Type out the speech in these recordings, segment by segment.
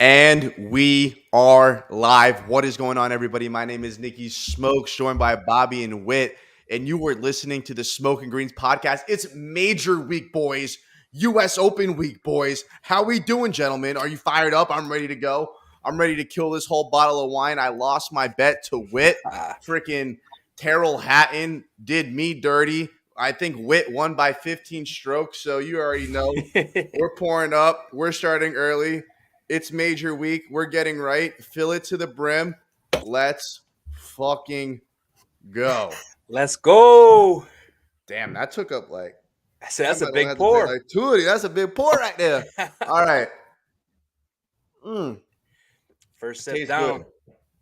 And we are live. What is going on, everybody? My name is Nikki Smokes, joined by Bobby and Wit, and you were listening to the Smokin Greens podcast. It's Major Week, boys. U.S. Open week, boys. How we doing, gentlemen? Are you fired up? I'm ready to go. I'm ready to kill this whole bottle of wine. I lost my bet to Wit. Freaking Terrell Hatton did me dirty. I think Wit won by 15 strokes, so you already know. We're pouring up. We're starting early. It's Major Week. We're getting right. Fill it to the brim. Let's fucking go. Let's go. Damn, that took up like. That's a big pour. Like 2. That's a big pour right there. All right. First sip down.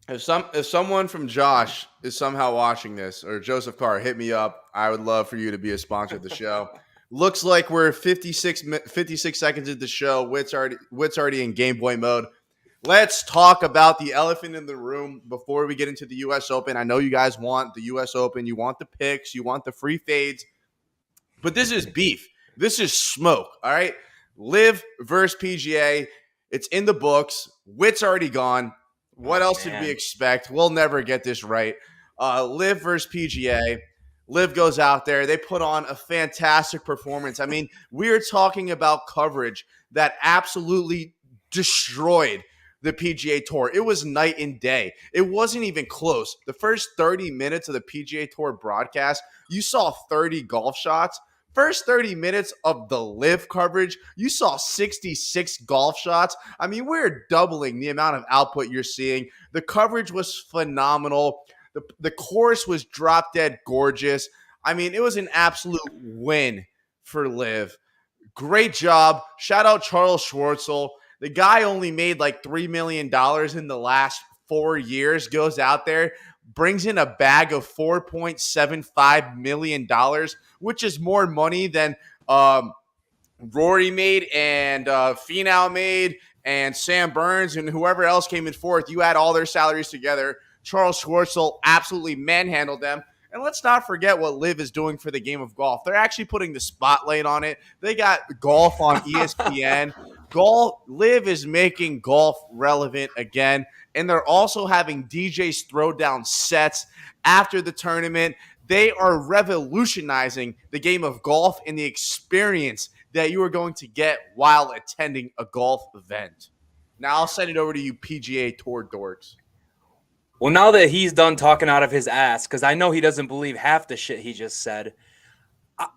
Good. If someone from Josh is somehow watching this, or Joseph Carr, hit me up. I would love for you to be a sponsor of the show. Looks like we're 56 seconds into the show. Wit's already in Game Boy mode. Let's talk about the elephant in the room before we get into the U.S. Open. I know you guys want the U.S. Open. You want the picks. You want the free fades. But this is beef. This is smoke, all right? Live versus PGA. It's in the books. Wit's already gone. What else did we expect? We'll never get this right. Live versus PGA. Liv goes out there. They put on a fantastic performance. I mean, we're talking about coverage that absolutely destroyed the PGA Tour. It was night and day. It wasn't even close. The first 30 minutes of the PGA Tour broadcast, you saw 30 golf shots. First 30 minutes of the Liv coverage, you saw 66 golf shots. I mean, we're doubling the amount of output you're seeing. The coverage was phenomenal. The course was drop dead gorgeous. I mean, it was an absolute win for Liv. Great job. Shout out Charles Schwartzel. The guy only made like $3 million in the last 4 years, goes out there, brings in a bag of $4.75 million, which is more money than Rory made and Finau made and Sam Burns and whoever else came in fourth. You add all their salaries together. Charles Schwartzel absolutely manhandled them. And let's not forget what Liv is doing for the game of golf. They're actually putting the spotlight on it. They got golf on ESPN. Liv is making golf relevant again. And they're also having DJs throw down sets after the tournament. They are revolutionizing the game of golf and the experience that you are going to get while attending a golf event. Now I'll send it over to you PGA Tour dorks. Well, now that he's done talking out of his ass, because I know he doesn't believe half the shit he just said,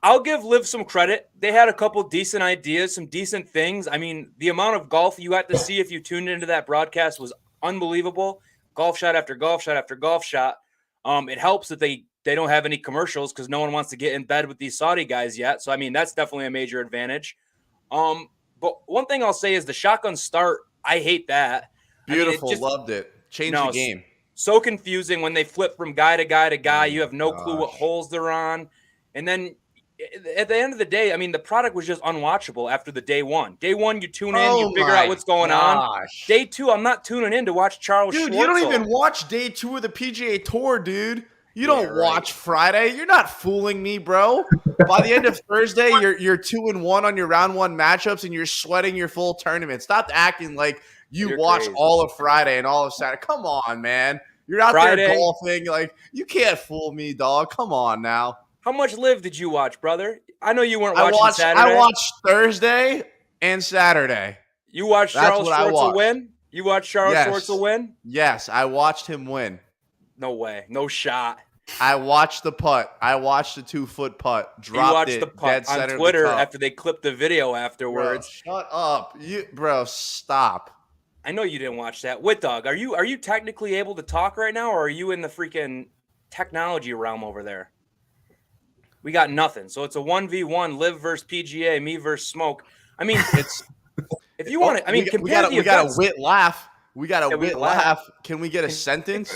I'll give Liv some credit. They had a couple decent ideas, some decent things. I mean, the amount of golf you got to see if you tuned into that broadcast was unbelievable. Golf shot after golf shot after golf shot. It helps that they don't have any commercials because no one wants to get in bed with these Saudi guys yet. So, I mean, that's definitely a major advantage. But one thing I'll say is the shotgun start, I hate that. Beautiful. I mean, loved it. Changed the game. So confusing when they flip from guy to guy to guy. You have no clue what holes they're on. And then at the end of the day, I mean, the product was just unwatchable after the day one. Day one, you tune in, you figure out what's going on. Day two, I'm not tuning in to watch Charles Schwartzel. Dude, you don't even watch day 2 of the PGA Tour, dude. You don't watch Friday. You're not fooling me, bro. By the end of Thursday, you're 2-1 on your round 1 matchups, and you're sweating your full tournament. Stop acting like you're watched crazy. All of Friday and all of Saturday. Come on, man. You're out there golfing. Like, you can't fool me, dog. Come on now. How much Liv did you watch, brother? I know you weren't watching Saturday. I watched Thursday and Saturday. You watched Charles Schwartzel win? You watched Charles Schwartzel win? Yes, I watched him win. No way. No shot. I watched the putt. I watched the 2-foot putt. Dropped it. The putt on Twitter after they clipped the video afterwards. Bro, shut up. Bro, stop. I know you didn't watch that. Wit Dog, are you technically able to talk right now, or are you in the freaking technology realm over there? We got nothing. So it's a 1v1, Liv versus PGA, me versus Smoke. I mean, it's if you want to. I mean, we got a Wit laugh. We got a Wit laugh. Can we get a sentence?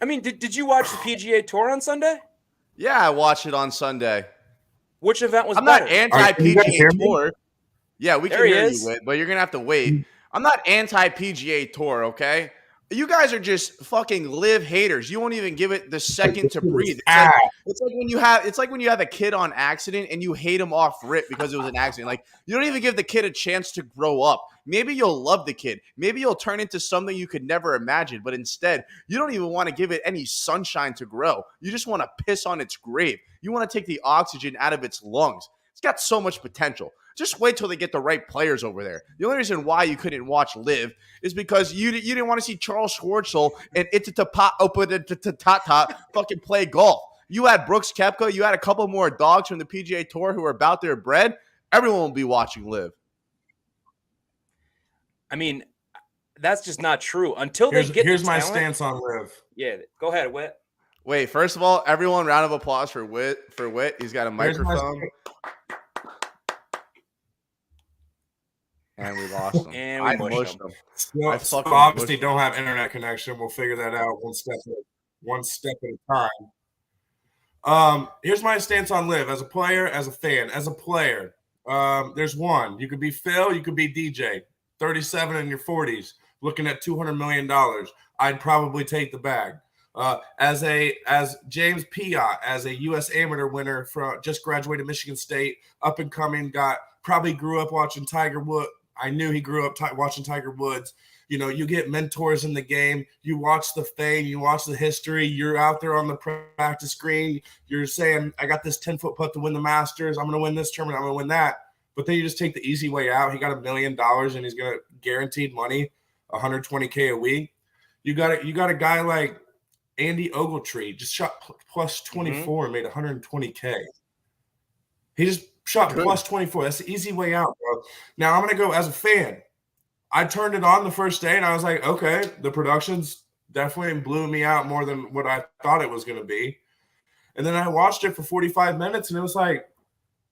I mean, did you watch the PGA Tour on Sunday? Yeah, I watched it on Sunday. Which event was I'm better? not anti-PGA Tour. Yeah, we can hear you, Wit, but you're going to have to wait. I'm not anti-PGA Tour, okay? You guys are just fucking live haters. You won't even give it the second to breathe. It's like when you have a kid on accident and you hate him off rip because it was an accident. Like you don't even give the kid a chance to grow up. Maybe you'll love the kid. Maybe you'll turn into something you could never imagine. But instead, you don't even want to give it any sunshine to grow. You just want to piss on its grave. You want to take the oxygen out of its lungs. It's got so much potential. Just wait till they get the right players over there. The only reason why you couldn't watch Live is because you didn't want to see Charles Schwartzel and Tata fucking play golf. You had Brooks Koepka. You had a couple more dogs from the PGA Tour who are about their bread. Everyone will be watching Live. I mean, that's just not true. Until they get here's the my talent, stance on Live. Yeah, go ahead, Whit. Wait, first of all, everyone, round of applause for Whit. He's got a microphone. And we lost him. And we mushed him. So obviously don't have internet connection. We'll figure that out one step at a time. Here's my stance on Live as a player, as a fan, as a player. There's one. You could be Phil, you could be DJ. 37 in your 40s, looking at $200 million. I'd probably take the bag. As James Piot, as a U.S. amateur winner from just graduated Michigan State, up and coming, probably grew up watching Tiger Woods. I knew he grew up watching Tiger Woods. You know, you get mentors in the game. You watch the fame. You watch the history. You're out there on the practice green. You're saying, I got this 10-foot putt to win the Masters. I'm going to win this tournament. I'm going to win that. But then you just take the easy way out. He got $1 million and he's going to guaranteed money, $120K a week. You got a guy like Andy Ogletree, just shot plus 24 and made $120K. He just shot plus 24. That's the easy way out, bro. Now I'm going to go as a fan. I turned it on the first day and I was like, okay, the production's definitely blew me out more than what I thought it was going to be. And then I watched it for 45 minutes and it was like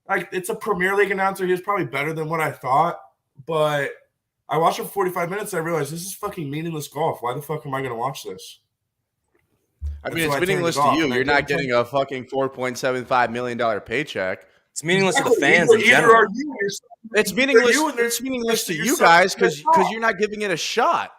it's a Premier League announcer. He was probably better than what I thought, but I watched it for 45 minutes and I realized this is fucking meaningless golf. Why the fuck am I going to watch this? I mean, it's meaningless to you. You're not getting a fucking $4.75 million paycheck. It's meaningless to the fans in general. It's meaningless to you guys because you're not giving it a shot.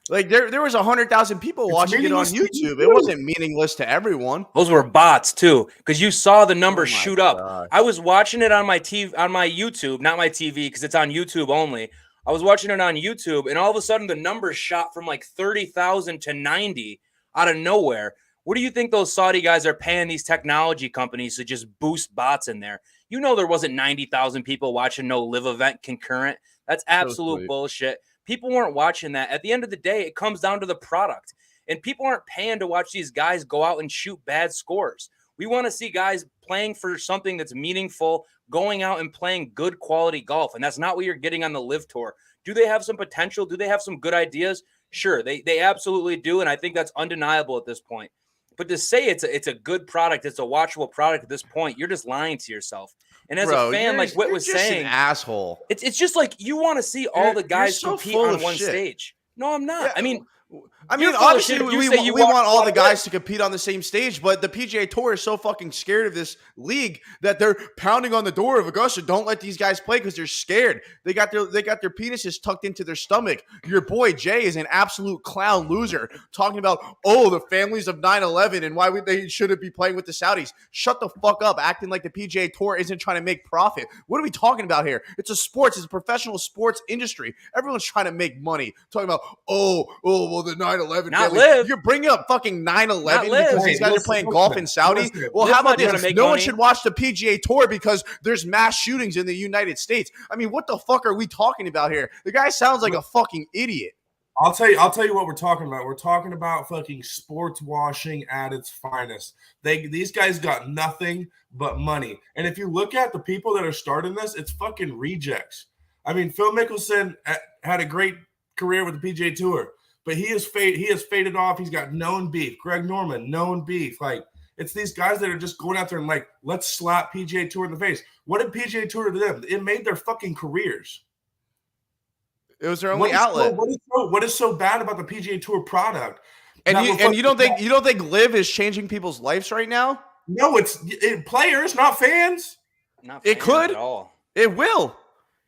Like there was 100,000 people watching it on YouTube. It wasn't meaningless to everyone. Those were bots too, because you saw the numbers shoot up. God. I was watching it on my TV, on my YouTube, not my TV, because it's on YouTube only. I was watching it on YouTube, and all of a sudden the numbers shot from like 30,000 to 90 out of nowhere. What do you think those Saudi guys are paying these technology companies to just boost bots in there? You know there wasn't 90,000 people watching no live event concurrent. That's absolute bullshit. People weren't watching that. At the end of the day, it comes down to the product. And people aren't paying to watch these guys go out and shoot bad scores. We want to see guys playing for something that's meaningful, going out and playing good quality golf. And that's not what you're getting on the Live Tour. Do they have some potential? Do they have some good ideas? Sure, they absolutely do. And I think that's undeniable at this point. But to say it's a good product, it's a watchable product at this point, you're just lying to yourself. And as a fan, like Whit was saying, an asshole. It's just like you want to see all the guys compete on one stage. No, I'm not. Yeah. I mean, obviously, we want all the guys to compete on the same stage, but the PGA Tour is so fucking scared of this league that they're pounding on the door of Augusta. Don't let these guys play because they're scared. They got their penises tucked into their stomach. Your boy Jay is an absolute clown loser, talking about the families of 9/11 and why they shouldn't be playing with the Saudis. Shut the fuck up, acting like the PGA Tour isn't trying to make profit. What are we talking about here? It's it's a professional sports industry. Everyone's trying to make money. Talking about well, the 9/11. Not Live. You're bringing up fucking 9/11 because these guys are playing golf in Saudi. Well, how about this? No one should watch the PGA Tour because there's mass shootings in the United States. I mean, what the fuck are we talking about here? The guy sounds like a fucking idiot. I'll tell you what we're talking about. We're talking about fucking sports washing at its finest. These guys got nothing but money. And if you look at the people that are starting this, it's fucking rejects. I mean, Phil Mickelson had a great career with the PGA Tour. But he has faded off. He's got known beef. Greg Norman, known beef. Like, it's these guys that are just going out there and like, let's slap PGA Tour in the face. What did PGA Tour do to them? It made their fucking careers. It was their only outlet. What is so bad about the PGA Tour product? And you don't think Live is changing people's lives right now? No, it's players, not fans. Not fans it could. At all. It will.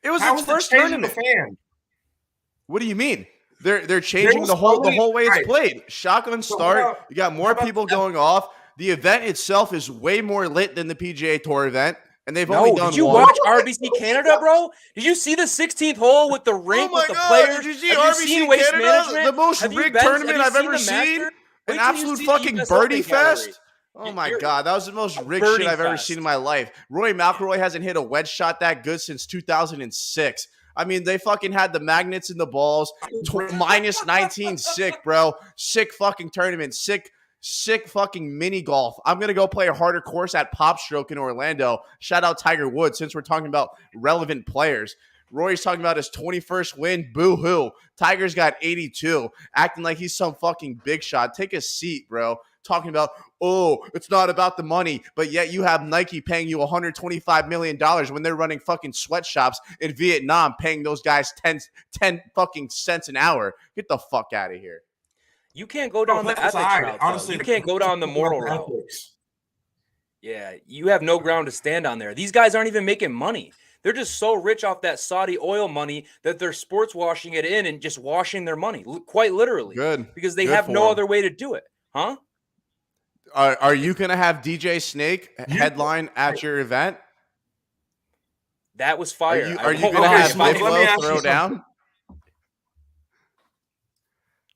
It was its first tournament. Fan? What do you mean? They're changing the whole way it's played. Shotgun start. You got more people going off. The event itself is way more lit than the PGA Tour event, and they've only done one. Did you watch RBC Canada, bro? Did you see the 16th hole with the rink with the players? Did you see RBC Canada? The most rigged tournament I've ever seen. An absolute fucking birdie fest. Oh my God, that was the most rigged shit I've ever seen in my life. Rory McIlroy hasn't hit a wedge shot that good since 2006. I mean, they fucking had the magnets in the balls. Minus 19, sick, bro. Sick fucking tournament. Sick fucking mini golf. I'm going to go play a harder course at Pop Stroke in Orlando. Shout out Tiger Woods, since we're talking about relevant players. Rory's talking about his 21st win. Boo-hoo. Tiger's got 82. Acting like he's some fucking big shot. Take a seat, bro. Talking about, oh, it's not about the money, but yet you have Nike paying you $125 million when they're running fucking sweatshops in Vietnam, paying those guys 10 fucking cents an hour. Get the fuck out of here. You can't go down the ethics route. Honestly, you can't go down the moral route. Yeah, you have no ground to stand on there. These guys aren't even making money. They're just so rich off that Saudi oil money that they're sports washing it in and just washing their money, quite literally. Good. Because they have no other way to do it. Huh? Are you going to have DJ Snake headline at your event? That was fire. Are you going to have Buffalo throw down?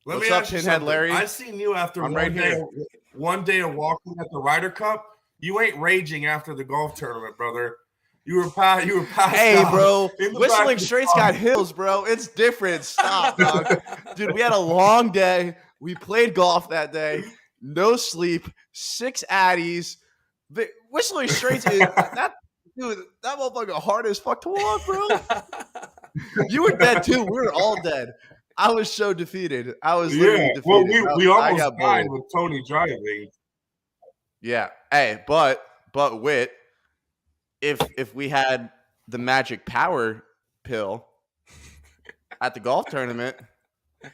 What's up, Pinhead Larry? I seen you after one day of walking at the Ryder Cup. You ain't raging after the golf tournament, brother. You were passed. Hey, bro, Whistling Straits got hills, bro. It's different. Stop, dog. Dude, we had a long day. We played golf that day. No sleep. 6 addies. The Whistling Straits is that. Dude, that motherfucker hard as fuck to walk, bro. You were dead too. We were all dead. I was so defeated. I was literally defeated. Well, we almost died with Tony driving. Yeah. Hey, but Whit, if we had the magic power pill at the golf tournament,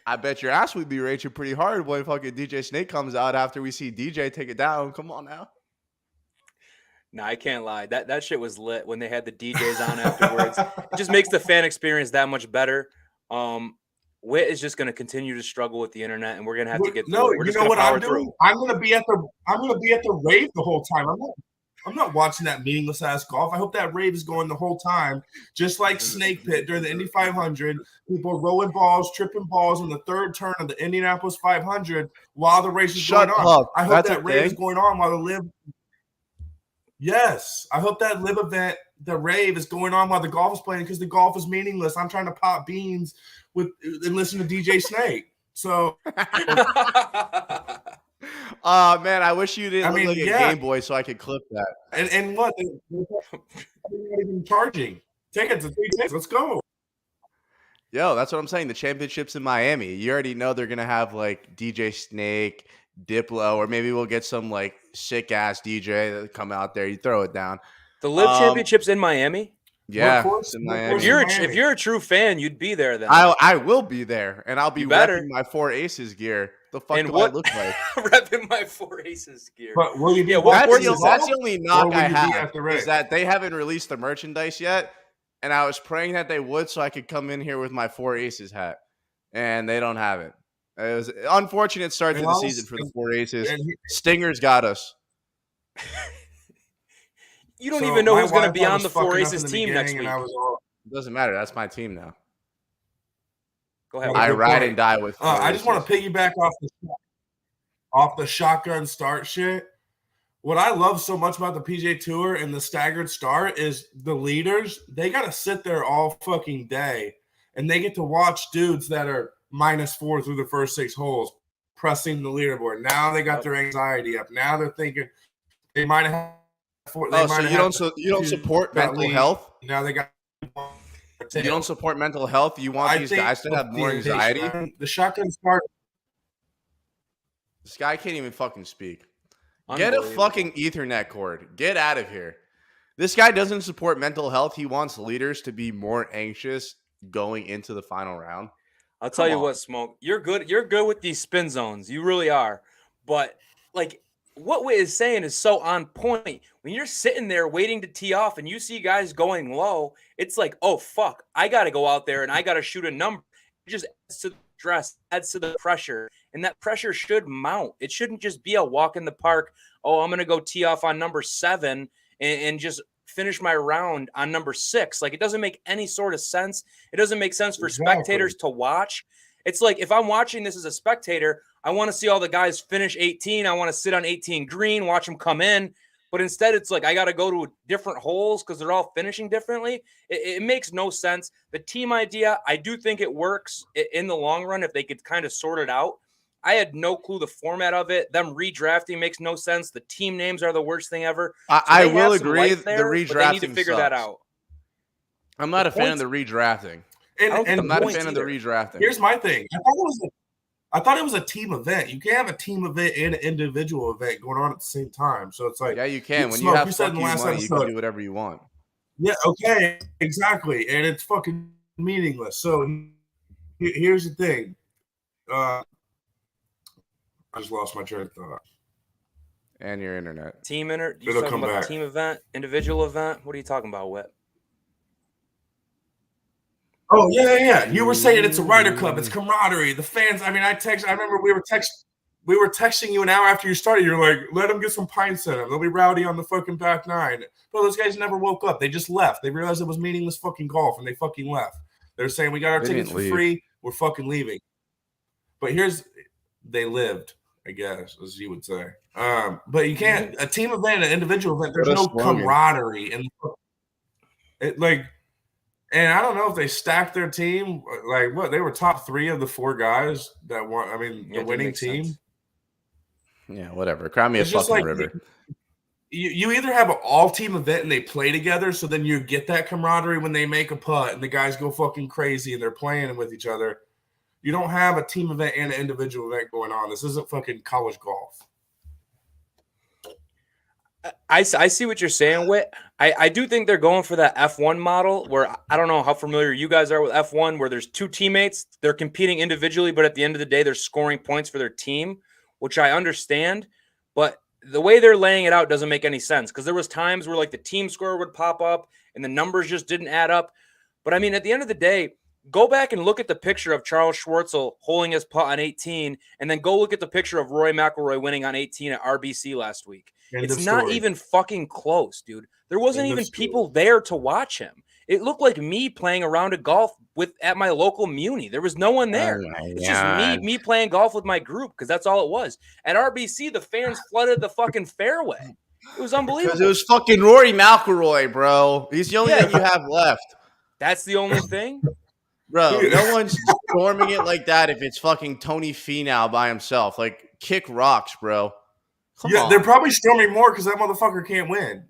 I bet your ass would be raging pretty hard when fucking DJ Snake comes out after we see DJ take it down. Come on now. No, I can't lie. That shit was lit when they had the DJs on afterwards. It just makes the fan experience that much better. Whit is just going to continue to struggle with the internet, and we're going to have to get through it. We're just going to power through. I'm going to be at the rave the whole time. I'm not watching that meaningless ass golf. I hope that rave is going the whole time, just like Snake Pit during the Indy 500. People rolling balls, tripping balls in the third turn of the Indianapolis 500 while the race is going on. I hope that rave is going on while the live. Yes, I hope that live event, the rave, is going on while the golf is playing because the golf is meaningless. I'm trying to pop beans and listen to DJ Snake. So, man, I wish you didn't look like a Game Boy so I could clip that. And what? They're not even charging tickets. Let's go. Yo, that's what I'm saying. The championship's in Miami. You already know they're gonna have like DJ Snake, Diplo, or maybe we'll get some like sick ass DJ that come out there. You throw it down. The Live Championship's in Miami. Yeah, it's in Miami. If you're a true fan, you'd be there then. I will be there, and I'll be repping my 4 Aces gear. The fuck do I look like? Repping my 4 Aces gear. But will you be? That's the only knock I have is that they haven't released the merchandise yet, and I was praying that they would so I could come in here with my 4 Aces hat, and they don't have it. It was an unfortunate start to the season for the 4 Aces. Stingers got us. You don't even know who's going to be on the 4 Aces team next week. It doesn't matter. That's my team now. Go ahead. I ride and die with. I just want to piggyback off the shotgun start shit. What I love so much about the PGA Tour and the staggered start is the leaders. They got to sit there all fucking day, and they get to watch dudes that are -4 through the first 6 holes pressing the leaderboard. Now they got their anxiety up. Now they're thinking they might have. So you don't support mental health? Now they got. You don't support mental health? You want these guys to have more anxiety? The shotgun start. This guy can't even fucking speak. Get a fucking Ethernet cord. Get out of here. This guy doesn't support mental health. He wants leaders to be more anxious going into the final round. I'll tell you what, Smoke. You're good. You're good with these spin zones. You really are. But like what Whit is saying is so on point. When you're sitting there waiting to tee off and you see guys going low, it's like, oh fuck, I got to go out there and I got to shoot a number. It just adds to stress, adds to the pressure, and that pressure should mount. It shouldn't just be a walk in the park. Oh, I'm going to go tee off on number 7 and just finish my round on number 6. Like, it doesn't make any sort of sense. It doesn't make sense for spectators to watch. It's like, if I'm watching this as a spectator, I want to see all the guys finish 18. I want to sit on 18 green, watch them come in. But instead, it's like I got to go to different holes because they're all finishing differently. It makes no sense. The team idea, I do think it works in the long run if they could kind of sort it out. I had no clue the format of it. Them redrafting makes no sense. The team names are the worst thing ever. I will agree. The redrafting but they need to figure that sucks. out. I'm not a fan of the redrafting. And I'm not a fan of the redrafting. Here's my thing. I thought it was a team event. You can't have a team event and an individual event going on at the same time. So it's like, yeah, you can. When you have fucking money, you can do whatever you want. Yeah, okay, exactly. And it's fucking meaningless. So here's the thing. I just lost my train of thought. And your internet. You talking about team event, individual event? What are you talking about, Whit? Oh, yeah. You were saying it's a Ryder Cup. It's camaraderie. The fans. I mean, I remember we were texting you an hour after you started. You're like, let them get some pints in them. They'll be rowdy on the fucking back nine. Bro, those guys never woke up. They just left. They realized it was meaningless fucking golf, and they fucking left. They're saying, we got our tickets for free. We're fucking leaving. But they lived, I guess, as you would say. But you can't, a team event, an individual event, there's no camaraderie. And I don't know if they stacked their team. Like, what? They were top 3 of the 4 guys that won. I mean, the winning team. Sense. Yeah, whatever. Cry me a fucking river. You either have an all-team event and they play together, so then you get that camaraderie when they make a putt and the guys go fucking crazy and they're playing with each other. You don't have a team event and an individual event going on. This isn't fucking college golf. I see what you're saying, Whit. I do think they're going for that F1 model where I don't know how familiar you guys are with F1, where there's 2 teammates. They're competing individually, but at the end of the day, they're scoring points for their team, which I understand. But the way they're laying it out doesn't make any sense because there was times where like the team score would pop up and the numbers just didn't add up. But I mean, at the end of the day, go back and look at the picture of Charles Schwartzel holding his putt on 18, and then go look at the picture of Rory McIlroy winning on 18 at RBC last week. It's not even fucking close, dude. There wasn't even people there to watch him. It looked like me playing a round of golf at my local Muni. There was no one there. It's just me playing golf with my group because that's all it was. At RBC, the fans flooded the fucking fairway. It was unbelievable. Because it was fucking Rory McIlroy, bro. He's the only thing you have left. That's the only thing? Bro, no one's storming it like that if it's fucking Tony Finau by himself. Like, kick rocks, bro. Come on. They're probably storming more because that motherfucker can't win.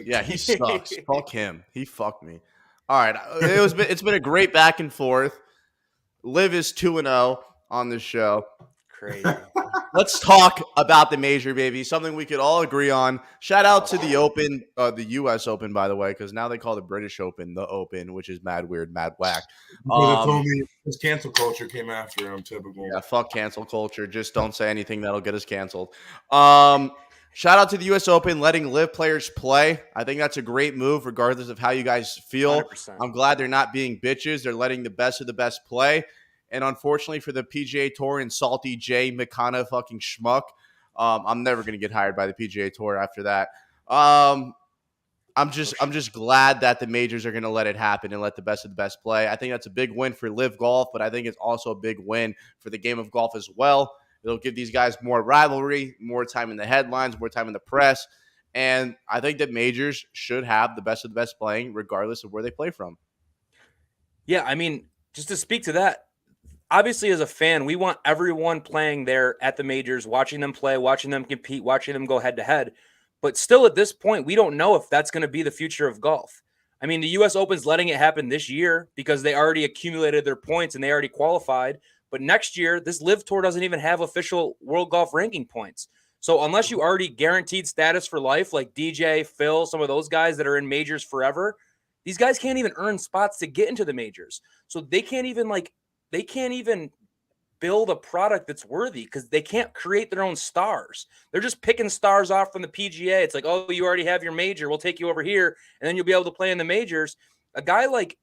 Yeah, he sucks. Fuck him. He fucked me. All right, it's been a great back and forth. Liv is 2-0 on this show. Crazy. Let's talk about the major, baby. Something we could all agree on. Shout out to the Open, the U.S. Open, by the way, because now they call the British Open the Open, which is mad weird, mad whack. Told me his cancel culture came after him, typical. Yeah, fuck cancel culture. Just don't say anything that'll get us canceled. Shout out to the U.S. Open, letting Liv players play. I think that's a great move, regardless of how you guys feel. 100%. I'm glad they're not being bitches. They're letting the best of the best play. And unfortunately for the PGA Tour and Salty J McConaughey fucking schmuck, I'm never going to get hired by the PGA Tour after that. I'm just glad that the majors are going to let it happen and let the best of the best play. I think that's a big win for Liv Golf, but I think it's also a big win for the game of golf as well. It'll give these guys more rivalry, more time in the headlines, more time in the press. And I think that majors should have the best of the best playing regardless of where they play from. Yeah, I mean, just to speak to that, obviously, as a fan, we want everyone playing there at the majors, watching them play, watching them compete, watching them go head-to-head. But still, at this point, we don't know if that's going to be the future of golf. I mean, the U.S. Open's letting it happen this year because they already accumulated their points and they already qualified. But next year, this Live Tour doesn't even have official world golf ranking points. So unless you already guaranteed status for life, like DJ, Phil, some of those guys that are in majors forever, these guys can't even earn spots to get into the majors. So they can't even build a product that's worthy because they can't create their own stars. They're just picking stars off from the PGA. It's like, oh, you already have your major. We'll take you over here, and then you'll be able to play in the majors. A guy like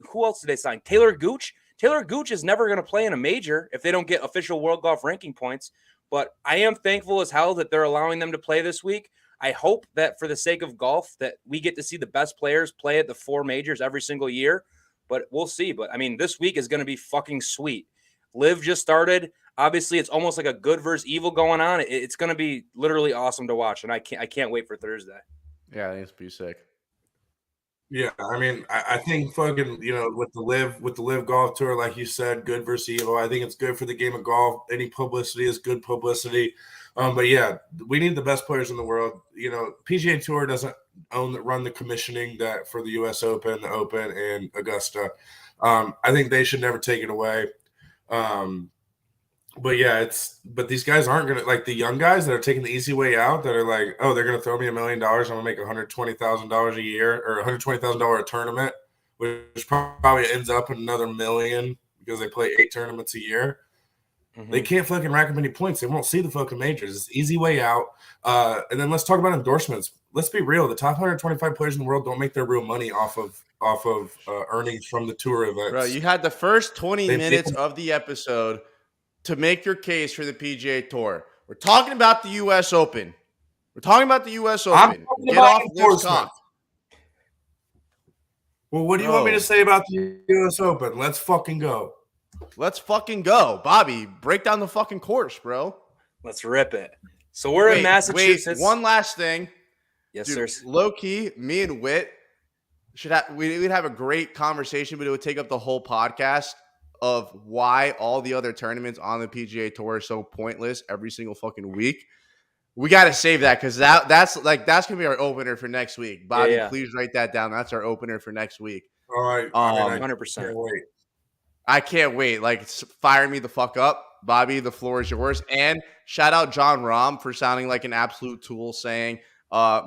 who else did they sign? Taylor Gooch? Taylor Gooch is never going to play in a major if they don't get official World Golf Ranking points. But I am thankful as hell that they're allowing them to play this week. I hope that for the sake of golf that we get to see the best players play at the 4 majors every single year. But we'll see. But I mean, this week is going to be fucking sweet. Live just started. Obviously, it's almost like a good versus evil going on. It's going to be literally awesome to watch, and I can't wait for Thursday. Yeah, I think it's pretty sick. Yeah, I mean, I think fucking, with the live golf tour, like you said, good versus evil. I think it's good for the game of golf. Any publicity is good publicity. But yeah, we need the best players in the world. PGA Tour doesn't run the commissioning that for the U.S. Open, the Open, and Augusta. I think they should never take it away. But yeah, but these guys aren't gonna, like, the young guys that are taking the easy way out, that are like, oh, they're gonna throw me $1 million, I'm gonna make $120,000 a year or $120,000 a tournament, which probably ends up in another $1 million because they play 8 tournaments a year. Mm-hmm. They can't fucking rack up any points. They won't see the fucking majors. It's easy way out. And then let's talk about endorsements. Let's be real. The top 125 players in the world don't make their real money off of earnings from the tour events. Bro, you had the first 20 minutes of the episode to make your case for the PGA Tour. We're talking about the U.S. Open. Get off Liv's cock. Well, what do you want me to say about the U.S. Open? Let's fucking go. Bobby, break down the fucking course, bro. Let's rip it. So we're in Massachusetts. One last thing. Yes, dude, sir. Low key, me and Whit we'd have a great conversation, but it would take up the whole podcast of why all the other tournaments on the PGA Tour are so pointless every single fucking week. We got to save that because that's gonna be our opener for next week. Bobby, please write that down. That's our opener for next week. All right, 100%. I can't wait. Like, fire me the fuck up, Bobby. The floor is yours. And shout out John Rahm for sounding like an absolute tool, saying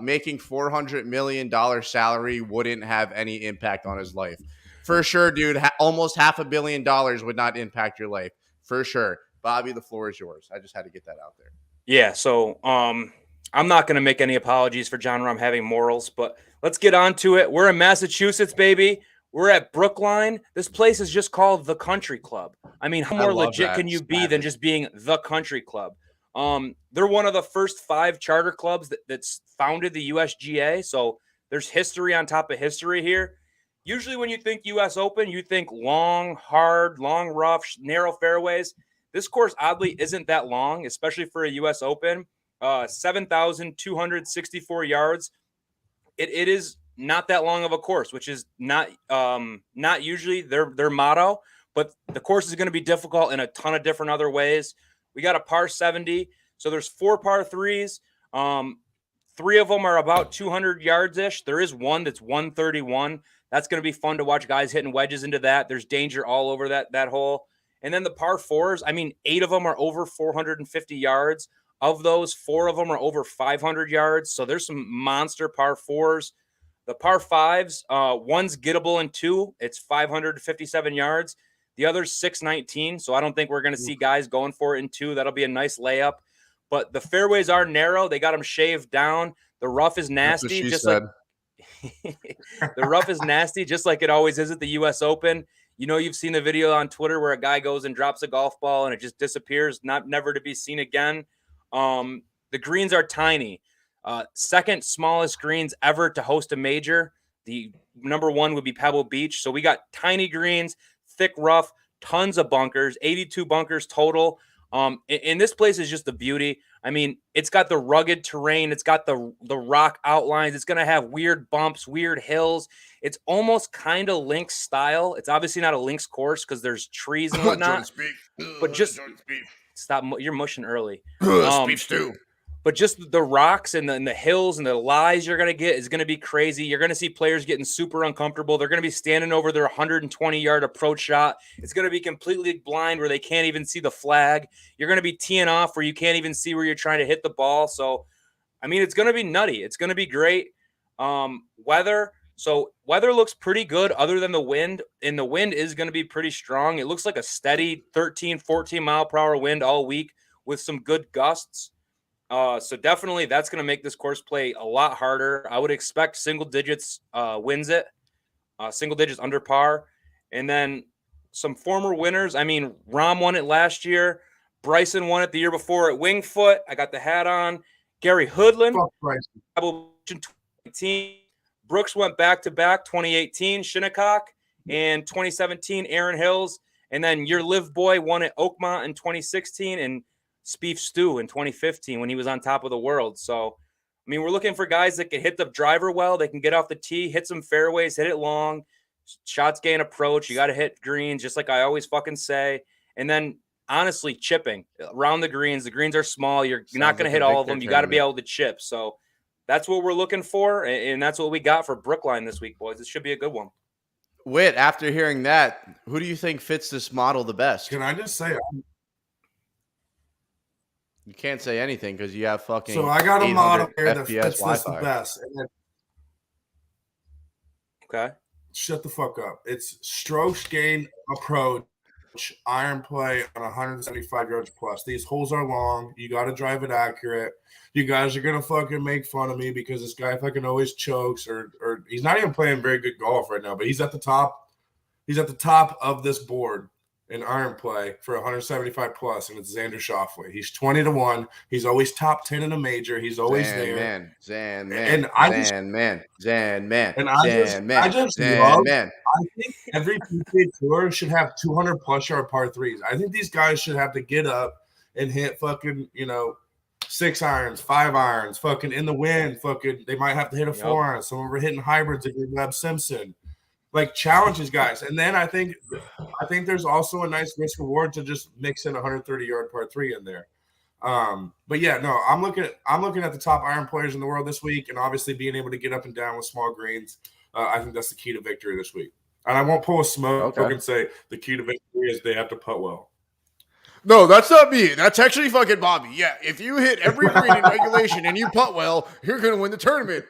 making $400 million salary wouldn't have any impact on his life. For sure, dude. Almost $500 million would not impact your life. For sure. Bobby, the floor is yours. I just had to get that out there. Yeah, so I'm not going to make any apologies for John Rahm having morals, but let's get on to it. We're in Massachusetts, baby. We're at Brookline. This place is just called the Country Club. I mean, how more legit can you be than just being the Country Club? They're one of the first 5 charter clubs that's founded the USGA, so there's history on top of history here. Usually when you think U.S. Open, you think long, hard, long, rough, narrow fairways. This course, oddly, isn't that long, especially for a U.S. Open. 7,264 yards. It is not that long of a course, which is not usually their motto. But the course is going to be difficult in a ton of different other ways. We got a par 70. So there's 4 par 3s. 3 of them are about 200 yards-ish. There is one that's 131. That's going to be fun to watch guys hitting wedges into that. There's danger all over that hole. And then the par 4s, I mean, 8 of them are over 450 yards. Of those, 4 of them are over 500 yards. So there's some monster par 4s. The par 5s, one's gettable in 2. It's 557 yards. The other's 619. So I don't think we're going to see guys going for it in 2. That'll be a nice layup. But the fairways are narrow. They got them shaved down. The rough is nasty. The rough is nasty, just like it always is at the U.S. Open. You know, you've seen the video on Twitter where a guy goes and drops a golf ball and it just disappears, never to be seen again. The greens are tiny. Second smallest greens ever to host a major. The number 1 would be Pebble Beach. So we got tiny greens, thick rough, tons of bunkers, 82 bunkers total. And this place is just the beauty. I mean, it's got the rugged terrain. It's got the rock outlines. It's going to have weird bumps, weird hills. It's almost kind of links style. It's obviously not a links course because there's trees and whatnot. But just stop. You're mushing early. Speech too. But just the rocks and the hills and the lies you're going to get is going to be crazy. You're going to see players getting super uncomfortable. They're going to be standing over their 120-yard approach shot. It's going to be completely blind where they can't even see the flag. You're going to be teeing off where you can't even see where you're trying to hit the ball. So, I mean, it's going to be nutty. It's going to be great. Weather. So weather looks pretty good other than the wind. And the wind is going to be pretty strong. It looks like a steady 13, 14 mile per hour wind all week with some good gusts. So definitely that's going to make this course play a lot harder. I would expect single digits wins it, single digits under par. And then some former winners. I mean, Rom won it last year. Bryson won it the year before at Wingfoot. I got the hat on. Gary Hoodlin, Fuck Bryson. 2018. Brooks went back-to-back 2018, Shinnecock, and 2017, Aaron Hills. And then your Live Boy won at Oakmont in 2016 and Spieth Stew in 2015 when he was on top of the world. So, I mean, we're looking for guys that can hit the driver well. They can get off the tee, hit some fairways, hit it long. Shots gain approach. You got to hit greens, just like I always fucking say. And then, honestly, chipping around the greens. The greens are small. You're not going to hit all of them. You got to be able to chip. So that's what we're looking for, and that's what we got for Brookline this week, boys. It should be a good one. Whit, after hearing that, who do you think fits this model the best? Can I just say? You can't say anything because you have fucking. So I got a model here that FPS fits this the Wi-Fi. best. And then, Okay. shut the fuck up. It's strokes gain approach, iron play on 175 yards plus. These holes are long. You got to drive it accurate. You guys are going to fucking make fun of me because this guy fucking always chokes or he's not even playing very good golf right now, but he's at the top. He's at the top of this board in iron play for 175 plus, and it's Xander Schauffele. He's 20-1. He's always top 10 in a major. He's always there. Zan And I just love. I think every PGA Tour should have 200 plus yard par threes. I think these guys should have to get up and hit fucking 6 irons, 5 irons, fucking in the wind. Fucking they might have to hit a 4 iron. Some of them are hitting hybrids like Webb Simpson. Like challenges guys, and then I think there's also a nice risk reward to just mix in a 130-yard par 3 in there. But yeah, no, I'm looking at the top iron players in the world this week, and obviously being able to get up and down with small greens. I think that's the key to victory this week. And I won't pull a smoke and say the key to victory is they have to putt well. No, that's not me. That's actually fucking Bobby. Yeah, if you hit every green in regulation and you putt well, you're going to win the tournament.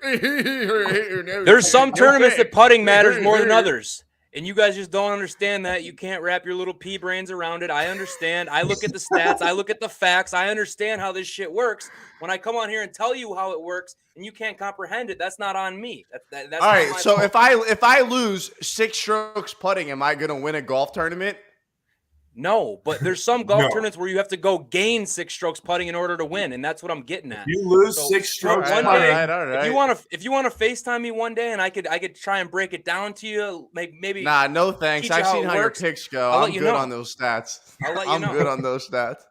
There's some tournaments that putting matters more than others. And you guys just don't understand that. You can't wrap your little pea brains around it. I understand. I look at the stats. I look at the facts. I understand how this shit works. When I come on here and tell you how it works and you can't comprehend it, that's not on me. That's all right, so if I lose 6 strokes putting, am I going to win a golf tournament? No, but there's some golf tournaments where you have to go gain 6 strokes putting in order to win, and that's what I'm getting at. You lose 6 strokes one putting. day. All right. If you want to FaceTime me one day, and I could try and break it down to you, maybe. Nah, no thanks. I've seen how your picks go. I'm good on those stats. I'm good on those stats.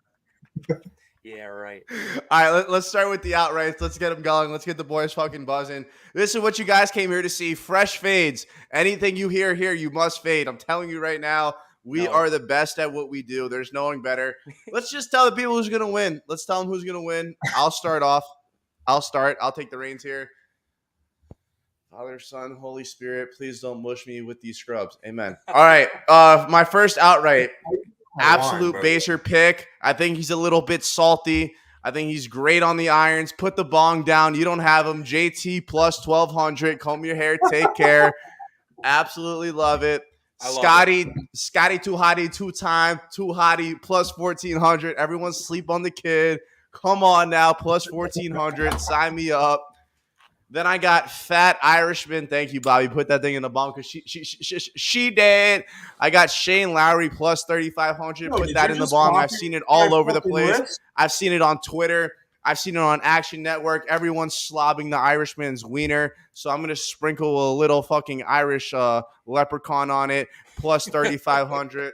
Yeah, right. All right, let's start with the outrights. Let's get them going. Let's get the boys fucking buzzing. This is what you guys came here to see. Fresh fades. Anything you hear here, you must fade. I'm telling you right now. We are the best at what we do. There's no one better. Let's just tell the people who's going to win. Let's tell them who's going to win. I'll start off. I'll take the reins here. Father, Son, Holy Spirit, please don't mush me with these scrubs. Amen. All right. My first outright, absolute baser pick. I think he's a little bit salty. I think he's great on the irons. Put the bong down. You don't have him. JT plus 1,200. Comb your hair. Take care. Absolutely love it. Scotty too hottie, 2-time, too hottie, plus 1,400. Everyone sleep on the kid. Come on now, plus 1,400. Sign me up. Then I got Fat Irishman. Thank you, Bobby. Put that thing in the bomb because she did. I got Shane Lowry plus 3,500. Put that in the bomb. I've seen it all over the place. I've seen it on Twitter. I've seen it on Action Network. Everyone's slobbing the Irishman's wiener. So I'm going to sprinkle a little fucking Irish leprechaun on it, plus 3,500.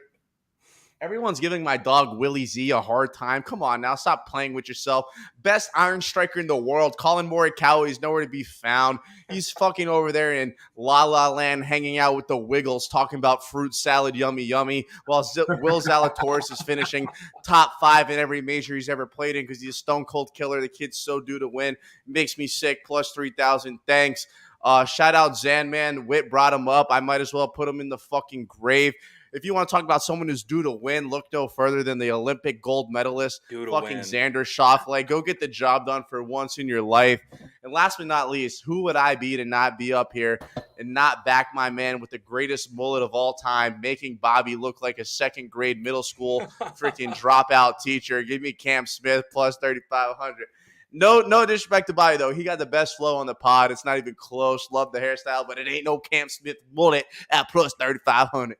Everyone's giving my dog Willie Z a hard time. Come on now, stop playing with yourself. Best iron striker in the world. Colin Morikawa is nowhere to be found. He's fucking over there in La La Land hanging out with the Wiggles talking about fruit salad, yummy, yummy, while Will Zalatoris is finishing top 5 in every major he's ever played in because he's a stone cold killer. The kid's so due to win. Makes me sick. Plus 3,000. Thanks. Shout out Zanman. Whit brought him up. I might as well put him in the fucking grave. If you want to talk about someone who's due to win, look no further than the Olympic gold medalist, fucking Xander Schauffele. Go get the job done for once in your life. And last but not least, who would I be to not be up here and not back my man with the greatest mullet of all time, making Bobby look like a second-grade middle school freaking dropout teacher? Give me Cam Smith plus 3,500. No disrespect to Bobby, though. He got the best flow on the pod. It's not even close. Love the hairstyle, but it ain't no Cam Smith mullet at plus 3,500.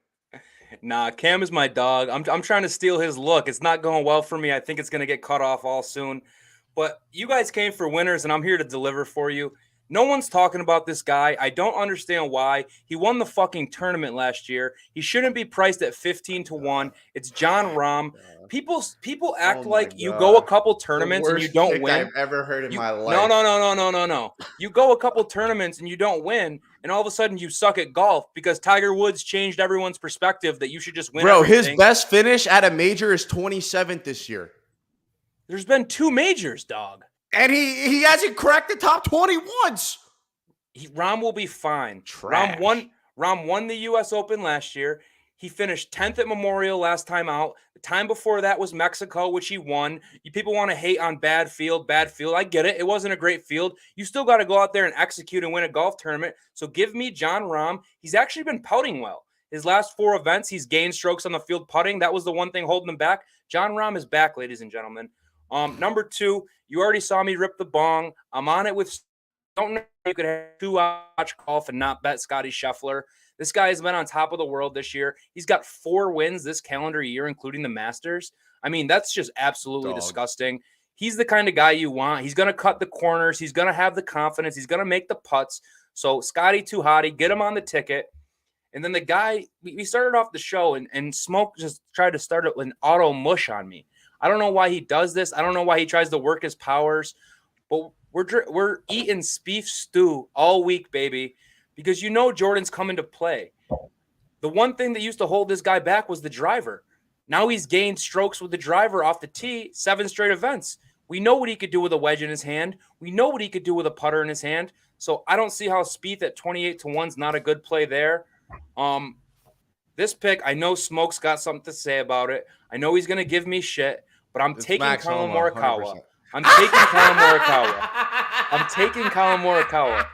Nah, Cam is my dog. I'm trying to steal his look. It's not going well for me. I think it's going to get cut off all soon. But you guys came for winners, and I'm here to deliver for you. No one's talking about this guy. I don't understand why. He won the fucking tournament last year. He shouldn't be priced at 15-1. It's John Rahm. People act like you go a couple tournaments and you don't win. I've ever heard in my life. No. You go a couple tournaments and you don't win, and all of a sudden you suck at golf because Tiger Woods changed everyone's perspective that you should just win. Bro, everything. His best finish at a major is 27th this year. There's been 2 majors, dog. And he hasn't cracked the top 20 once. Rahm will be fine. Trash. Rahm won the U.S. Open last year. He finished 10th at Memorial last time out. The time before that was Mexico, which he won. People want to hate on bad field. I get it. It wasn't a great field. You still got to go out there and execute and win a golf tournament. So give me John Rahm. He's actually been putting well. His last 4 events, he's gained strokes on the field putting. That was the one thing holding him back. John Rahm is back, ladies and gentlemen. Number 2, you already saw me rip the bong. I'm on it with. Don't know if you could have 2 watch golf and not bet Scotty Scheffler. This guy has been on top of the world this year. He's got 4 wins this calendar year, including the Masters. I mean, that's just absolutely disgusting. He's the kind of guy you want. He's going to cut the corners. He's going to have the confidence. He's going to make the putts. So Scotty too hottie, get him on the ticket. And then the guy, we started off the show and Smoke just tried to start it with an auto mush on me. I don't know why he does this. I don't know why he tries to work his powers. But we're eating beef stew all week, baby, because you know Jordan's coming to play. The one thing that used to hold this guy back was the driver. Now he's gained strokes with the driver off the tee, 7 straight events. We know what he could do with a wedge in his hand. We know what he could do with a putter in his hand. So I don't see how Spieth at 28-1 is not a good play there. This pick, I know Smoke's got something to say about it. I know he's going to give me shit, but I'm taking Colin Morikawa. I'm taking Colin Morikawa.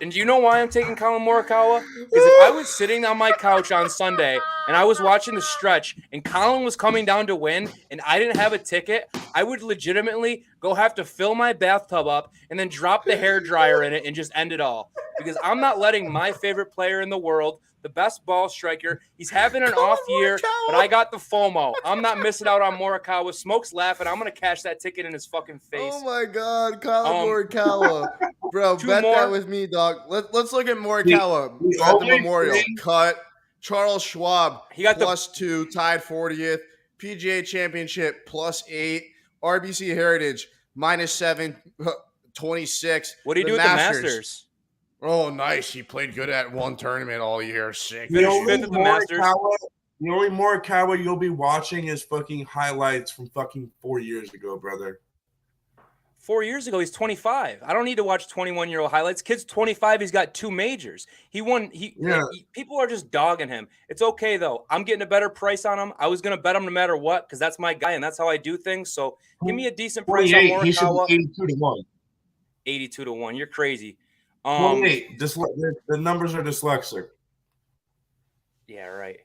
And do you know why I'm taking Colin Morikawa? Because if I was sitting on my couch on Sunday and I was watching the stretch and Colin was coming down to win and I didn't have a ticket, I would legitimately go have to fill my bathtub up and then drop the hairdryer in it and just end it all. Because I'm not letting my favorite player in the world, the best ball striker, he's having an off year, but I got the FOMO. I'm not missing out on Morikawa. Smoke's laughing. I'm going to cash that ticket in his fucking face. Oh, my God. Colin Morikawa. Bro, bet that with me, dog. Let's look at Morikawa at the Memorial. Cut. Charles Schwab, he got +2, tied 40th. PGA Championship, +8. RBC Heritage, -7, 26. What do you do with the Masters? Oh, nice. He played good at one tournament all year. Sick. The only Morikawa you'll be watching is fucking highlights from fucking 4 years ago, brother. 4 years ago, he's 25. I don't need to watch 21-year-old highlights. Kid's 25. He's got 2 majors. He won. People are just dogging him. It's okay, though. I'm getting a better price on him. I was going to bet him no matter what because that's my guy and that's how I do things. So give me a decent price on Morikawa. He should be 82-1. 82-1. You're crazy. Wait, the numbers are dyslexic. Yeah, right.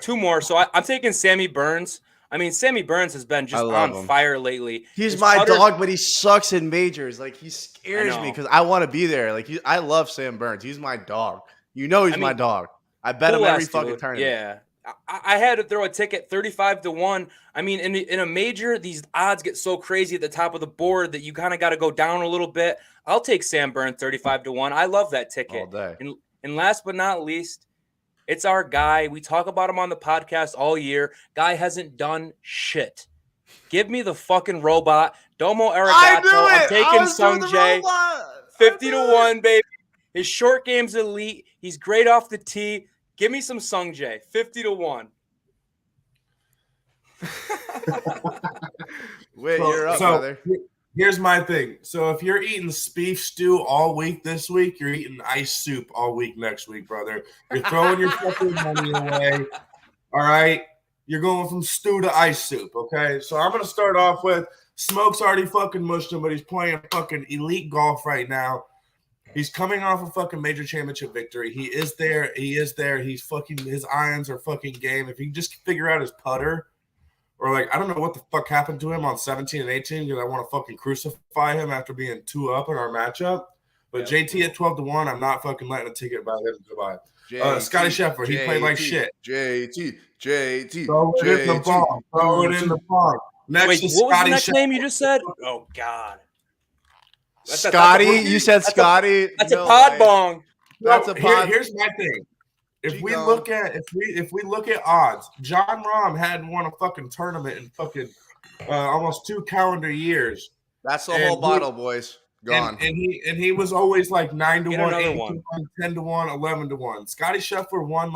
2 more. So I'm taking Sammy Burns. I mean, Sammy Burns has been just on fire lately. He's my dog, but he sucks in majors. Like, he scares me because I want to be there. Like, I love Sam Burns. He's my dog. You know he's my dog. I bet him every fucking tournament. Yeah. I had to throw a ticket 35-1. I mean, in a major, these odds get so crazy at the top of the board that you kind of got to go down a little bit. I'll take Sam Burns 35-1. I love that ticket. All day. And last but not least, it's our guy. We talk about him on the podcast all year. Guy hasn't done shit. Give me the fucking robot. Domo Arigato. I'm taking Sung Jae. 50-1, baby. His short game's elite. He's great off the tee. Give me some Sung Jae. 50-1. Wait, you're up, brother. Here's my thing. So if you're eating beef stew all week this week, you're eating ice soup all week next week, brother. You're throwing your fucking money away. All right? You're going from stew to ice soup, okay? So I'm going to start off with Smoke's already fucking mushed him, but he's playing fucking elite golf right now. He's coming off a fucking major championship victory. He is there. He's fucking, his irons are fucking game. If he can just figure out his putter, or like, I don't know what the fuck happened to him on 17 and 18 because I want to fucking crucify him after being 2 up in our matchup. But JT at 12-1, I'm not fucking letting a ticket buy him goodbye. JT, Scotty Scheffler, he played like shit. JT. Throw it in the ball. Throw it in the ball. Next Wait, is what was Scotty the next Scheffler. name you just said? Oh God. Scotty, you said Scotty. That's a pod bong. That's a pod. Here's my thing. If we look at odds, John Rahm hadn't won a fucking tournament in fucking almost 2 calendar years. That's the whole bottle, boys. Gone. And he was always like 9-1, 8-1, 10-1, 10-1, 11-1. Scotty Scheffler won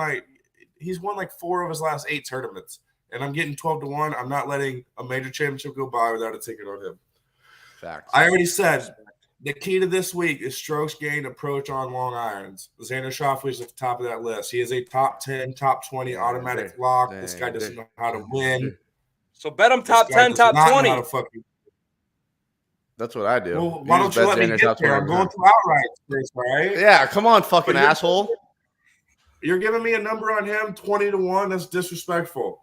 he's won like 4 of his last 8 tournaments. And I'm getting 12-1. I'm not letting a major championship go by without a ticket on him. Facts. I already said the key to this week is strokes gained approach on long irons. Xander Schauffele is at the top of that list. He is a top 10, top 20 automatic lock. This guy doesn't know how to win. So bet him top 10, top 20. That's what I do. Well, why don't you let me get there? I'm going to outright first, right? Yeah, come on, fucking asshole. You're giving me a number on him, 20-1. That's disrespectful.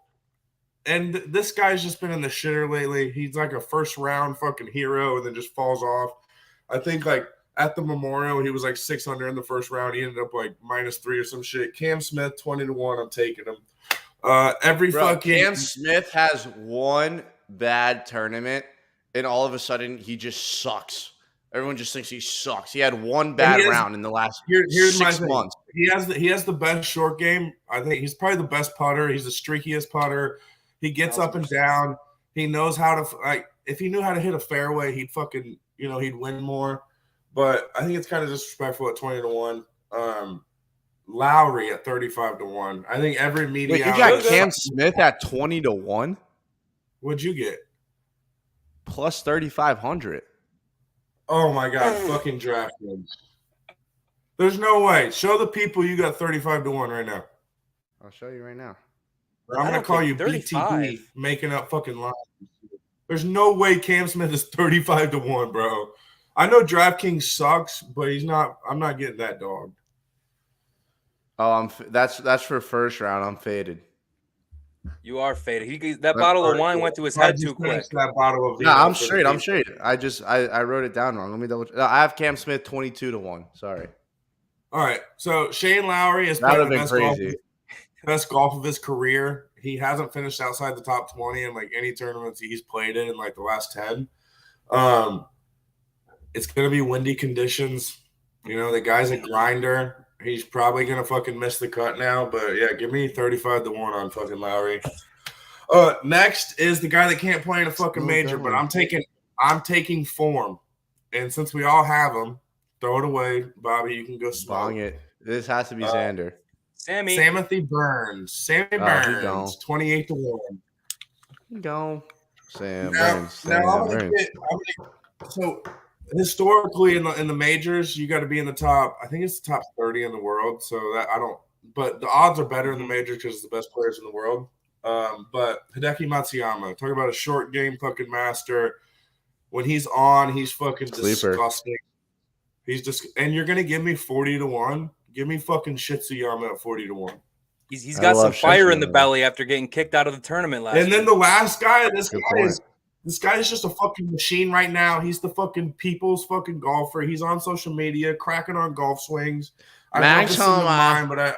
And this guy's just been in the shitter lately. He's like a first round fucking hero and then just falls off. I think like at the Memorial, he was like 600 in the first round. He ended up like -3 or some shit. Cam Smith, 20-1. I'm taking him. Cam Smith has one bad tournament, and all of a sudden he just sucks. Everyone just thinks he sucks. He had one bad round in the last 6 months. He has the best short game. I think he's probably the best putter. He's the streakiest putter. He gets up and down. He knows how to if he knew how to hit a fairway, he'd fucking he'd win more. But I think it's kind of disrespectful at 20-1. Lowry at 35-1. I think every media. Wait, you got Cam Smith at 20-1? What'd you get? Plus 3,500. Oh my God, fucking DraftKings. There's no way. Show the people you got 35-1 right now. I'll show you right now. I'm gonna call you 35. BTP making up fucking lines. There's no way Cam Smith is 35-1, bro. I know DraftKings sucks, but he's not. I'm not getting that dog. Oh, that's for first round. I'm faded. You are faded. That bottle of wine went to his head too quick. That bottle of no, I'm straight. I'm straight. I wrote it down wrong. Let me double check. No, I have Cam Smith 22-1. Sorry. All right. So Shane Lowry is playing the best golf of his career. He hasn't finished outside the top 20 in like any tournaments he's played in like the last 10. It's gonna be windy conditions. The guy's a grinder. He's probably gonna fucking miss the cut now, but yeah, give me 35-1 on fucking Lowry. Next is the guy that can't play in a fucking major, but I'm taking form, and since we all have him, throw it away, Bobby. You can go smoke. Bong it. This has to be Xander. Sammy Burns. Sammy Burns. 28-1. Go. Burns. So historically in the majors, you got to be in the top. I think it's the top 30 in the world. So that but the odds are better in the majors because it's the best players in the world. But Hideki Matsuyama, talk about a short game fucking master. When he's on, he's fucking disgusting. He's just, and you're gonna give me 40-1. Give me fucking Shitsuyama at 40-1. He's got some fire in the belly after getting kicked out of the tournament last. And then the last guy, this guy is just a fucking machine right now. He's the fucking people's fucking golfer. He's on social media, cracking on golf swings. Max Homa.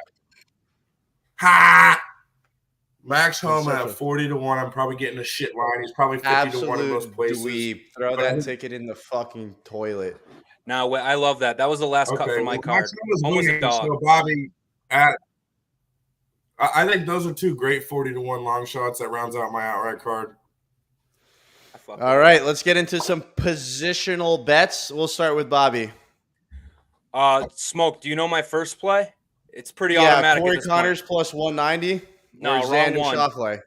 Max Homa at 40-1. I'm probably getting a shit line. He's probably 50-1 in most places. Dweeb. Throw that ticket in the fucking toilet. Now I love that. That was the last cut from my card. Almost a dog. So Bobby, I think those are two great 40-1 long shots that rounds out my outright card. All right, let's get into some positional bets. We'll start with Bobby. Smoke, do you know my first play? It's pretty automatic. Corey Connors plus 190. No, wrong one. Schauffele?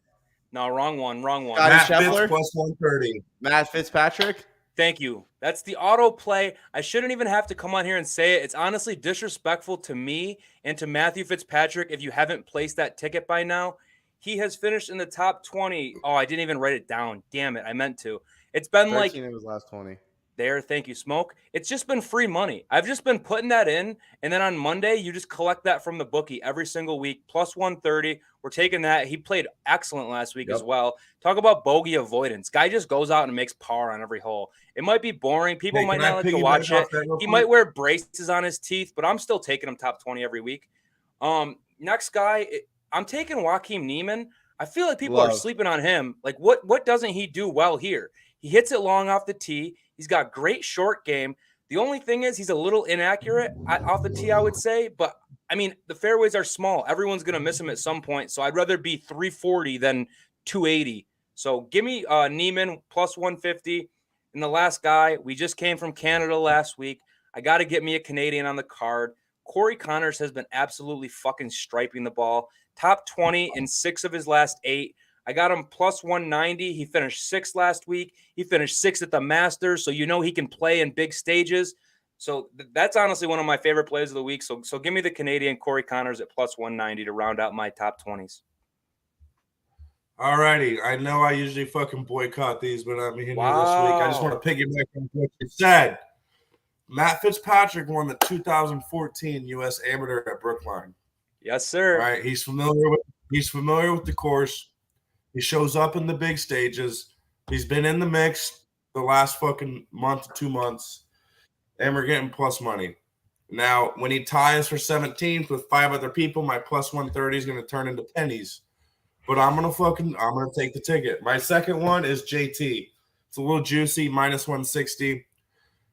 No, wrong one. Matt Fitz plus 130. Matt Fitzpatrick? Thank you. That's the auto play. I shouldn't even have to come on here and say it. It's honestly disrespectful to me and to Matthew Fitzpatrick if you haven't placed that ticket by now. He has finished in the top 20. Oh, I didn't even write it down. Damn it. I meant to. It's been 13 it was last 20. There, thank you, Smoke. It's just been free money. I've just been putting that in, and then on Monday, you just collect that from the bookie every single week, plus 130. We're taking that. He played excellent last week as well. Talk about bogey avoidance. Guy just goes out and makes par on every hole. It might be boring. People might not like to watch it. He might wear braces on his teeth, but I'm still taking him top 20 every week. Next guy, I'm taking Joaquin Niemann. I feel like people are sleeping on him. Like, what doesn't he do well here? He hits it long off the tee. He's got great short game. The only thing is he's a little inaccurate off the tee, I would say. But, I mean, the fairways are small. Everyone's going to miss him at some point. So I'd rather be 340 than 280. So give me Niemann plus 150. And the last guy, we just came from Canada last week. I got to get me a Canadian on the card. Corey Connors has been absolutely fucking striping the ball. Top 20 in 6 of his last 8. I got him plus 190. He finished 6th last week. He finished 6th at the Masters, so you know he can play in big stages. So that's honestly one of my favorite plays of the week. So give me the Canadian Corey Connors at plus 190 to round out my top 20s. All righty. I know I usually fucking boycott these, but I'm here this week. I just want to piggyback on what you said. Matt Fitzpatrick won the 2014 U.S. Amateur at Brookline. Yes, sir. Right. He's familiar with the course. He shows up in the big stages. He's been in the mix the last fucking month, 2 months, and we're getting plus money. Now, when he ties for 17th with 5 other people, my plus 130 is going to turn into pennies. But I'm gonna take the ticket. My second one is JT. It's a little juicy, minus 160.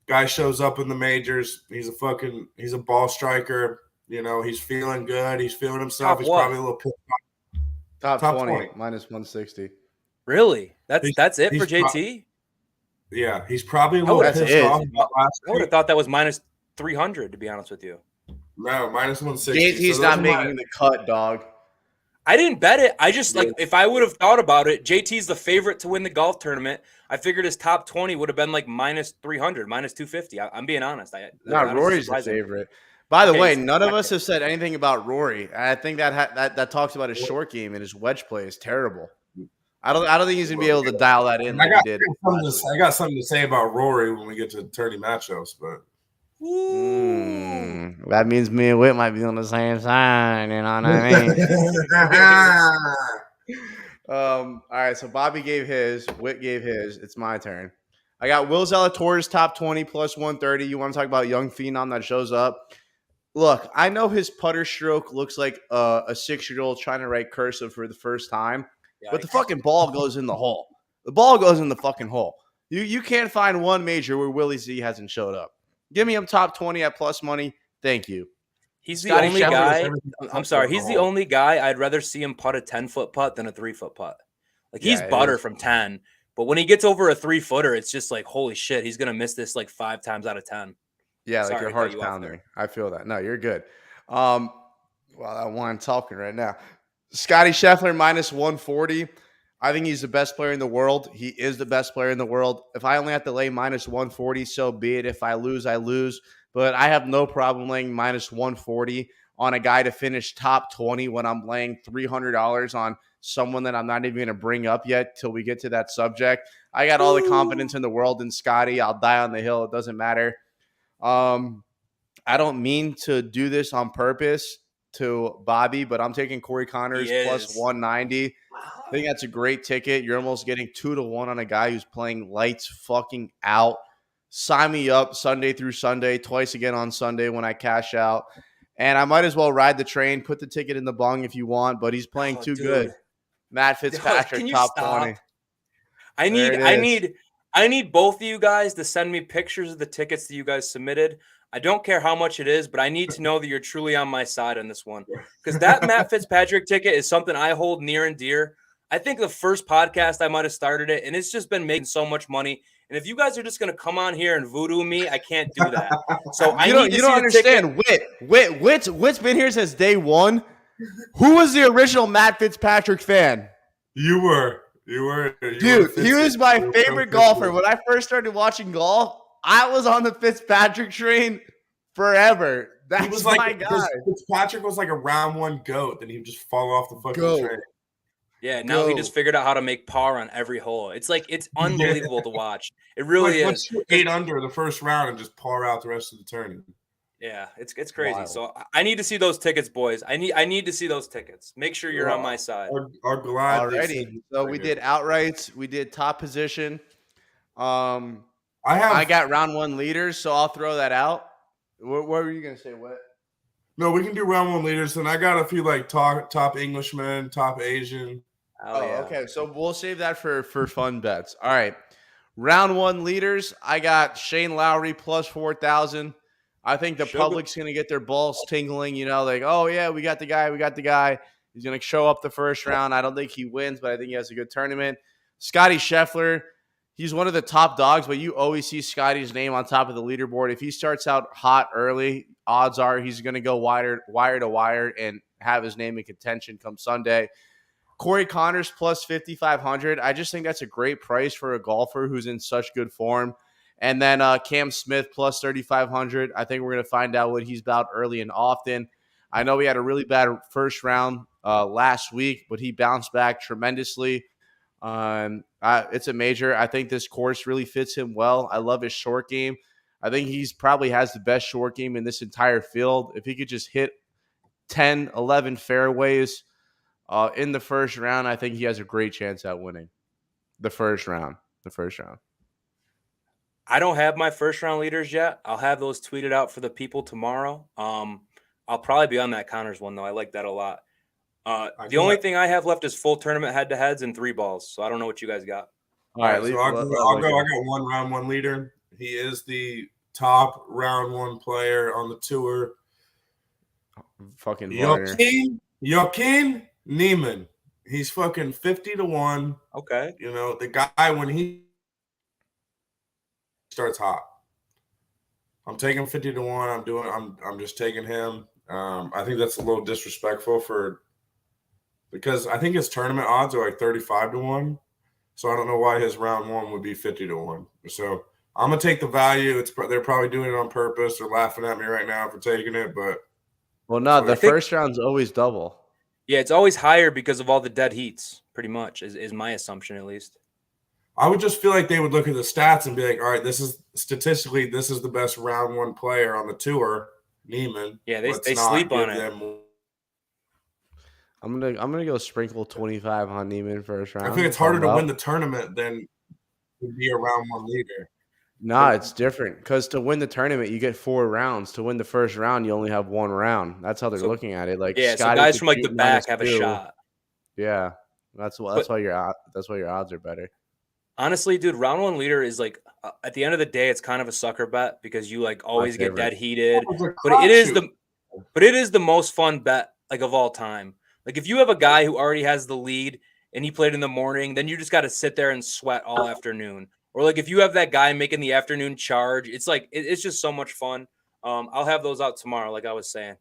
Guy shows up in the majors. He's a ball striker. You know, he's feeling good. He's feeling himself. He's probably a little pissed off. Top 20, minus 160. Really? That's it for JT? Yeah, he's probably a little pissed off. I would have thought that was minus 300, to be honest with you. No, minus 160. JT's not making the cut, dog. I didn't bet it. I just, if I would have thought about it, JT's the favorite to win the golf tournament. I figured his top 20 would have been like minus 300, minus 250. I'm being honest. Rory's the favorite. By the way, none of us have said anything about Rory. I think that talks about his short game and his wedge play is terrible. I don't think he's gonna be able to dial that in like he did. I got something to say about Rory when we get to tourney matchups, but that means me and Whit might be on the same side. You know what I mean? All right. So Bobby gave his, Whit gave his. It's my turn. I got Will Zalatoris top 20 plus 130. You want to talk about young phenom that shows up? Look, I know his putter stroke looks like a 6-year-old trying to write cursive for the first time, but the fucking ball goes in the hole. The ball goes in the fucking hole. You can't find one major where Willie Z hasn't showed up. Give me him top 20 at plus money. Thank you. He's the only guy. I'm sorry. He's the only guy I'd rather see him putt a 10-foot putt than a 3-foot putt. Like he's butter from 10, but when he gets over a 3-footer, it's just like, holy shit, he's going to miss this like 5 times out of 10. Yeah, like your heart's pounding. I feel that. No, you're good. Well, I want talking right now. Scotty Scheffler minus 140. I think he's the best player in the world. He is the best player in the world. If I only have to lay minus 140, so be it. If I lose, I lose. But I have no problem laying minus 140 on a guy to finish top 20 when I'm laying $300 on someone that I'm not even going to bring up yet till we get to that subject. I got all the confidence in the world in Scotty. I'll die on the hill. It doesn't matter. I don't mean to do this on purpose to Bobby, but I'm taking Corey Connors plus 190. I think that's a great ticket. You're almost getting 2-1 on a guy who's playing lights fucking out. Sign me up Sunday through Sunday, twice again on Sunday when I cash out. And I might as well ride the train, put the ticket in the bung if you want, but he's playing too good. Matt Fitzpatrick, top 20. I need both of you guys to send me pictures of the tickets that you guys submitted. I don't care how much it is, but I need to know that you're truly on my side on this one. Because that Matt Fitzpatrick ticket is something I hold near and dear. I think the first podcast I might have started it, and it's just been making so much money. And if you guys are just going to come on here and voodoo me, I can't do that. So you don't understand. Whit's been here since day one. Who was the original Matt Fitzpatrick fan? You were. Dude, he was my favorite golfer. When I first started watching golf, I was on the Fitzpatrick train forever. That was my guy. Fitzpatrick was like a round one goat, then he would just fall off the fucking train. Yeah, now he Go. just figured out how to make par on every hole. It's unbelievable to watch. It Like, really let's is. shoot 8 under the first round and just par out the rest of the tournament. Yeah, it's crazy. Wild. So I need to see those tickets, boys. I need to see those tickets. Make sure you're on my side. Are glad they Alrighty. said So we did outrights. We did top position. I I got round 1 leaders, so I'll throw that out. What were you gonna say? What? No, we can do round 1 leaders, and I got a few like top Englishmen, top Asian. Okay. So we'll save that for fun bets. All right. Round 1 leaders. I got Shane Lowry plus 4,000. I think the public's gonna get their balls tingling. Like, oh yeah, we got the guy. We got the guy. He's gonna show up the first round. I don't think he wins, but I think he has a good tournament. Scotty Scheffler. He's one of the top dogs, but you always see Scotty's name on top of the leaderboard. If he starts out hot early, odds are he's going to go wire to wire and have his name in contention come Sunday. Corey Connors plus 5,500. I just think that's a great price for a golfer who's in such good form. And then Cam Smith plus 3,500. I think we're going to find out what he's about early and often. I know he had a really bad first round last week, but he bounced back tremendously. It's a major. I think this course really fits him well. I love his short game. I think he's probably has the best short game in this entire field. If he could just hit 10, 11 fairways in the first round, I think he has a great chance at winning the first round. I don't have my first round leaders yet. I'll have those tweeted out for the people tomorrow. I'll probably be on that Connors one though. I like that a lot. The only thing I have left is full tournament head-to-heads and 3 balls. So I don't know what you guys got. All right, so I'll go. I got one round 1 leader. He is the top round 1 player on the tour. Fucking Joaquin Neiman. He's fucking 50-1. Okay. The guy when he starts hot. I'm taking 50-1. I'm just taking him. I think that's a little disrespectful because I think his tournament odds are like 35-1. So I don't know why his round 1 would be 50-1. So I'm gonna take the value. They're probably doing it on purpose. They're laughing at me right now for taking it, but the first round's always double. Yeah, it's always higher because of all the dead heats. Pretty much is my assumption at least. I would just feel like they would look at the stats and be like, all right, this is the best round 1 player on the tour, Neiman. Yeah, they sleep on it. I'm gonna go sprinkle 25 on Neiman first round. I think it's harder to win the tournament than to be a round 1 leader. Nah, it's different because to win the tournament, you get 4 rounds. To win the first round, you only have 1 round. That's how they're looking at it. Like, yeah, Scotty so guys from like the back have a -2. shot. Yeah, that's why your odds are better. Honestly, dude, round 1 leader is like at the end of the day, it's kind of a sucker bet because you like always get dead heated. But it is the most fun bet like of all time. Like if you have a guy who already has the lead and he played in the morning, then you just got to sit there and sweat all afternoon. Or like if you have that guy making the afternoon charge, it's like it's just so much fun. I'll have those out tomorrow, like I was saying.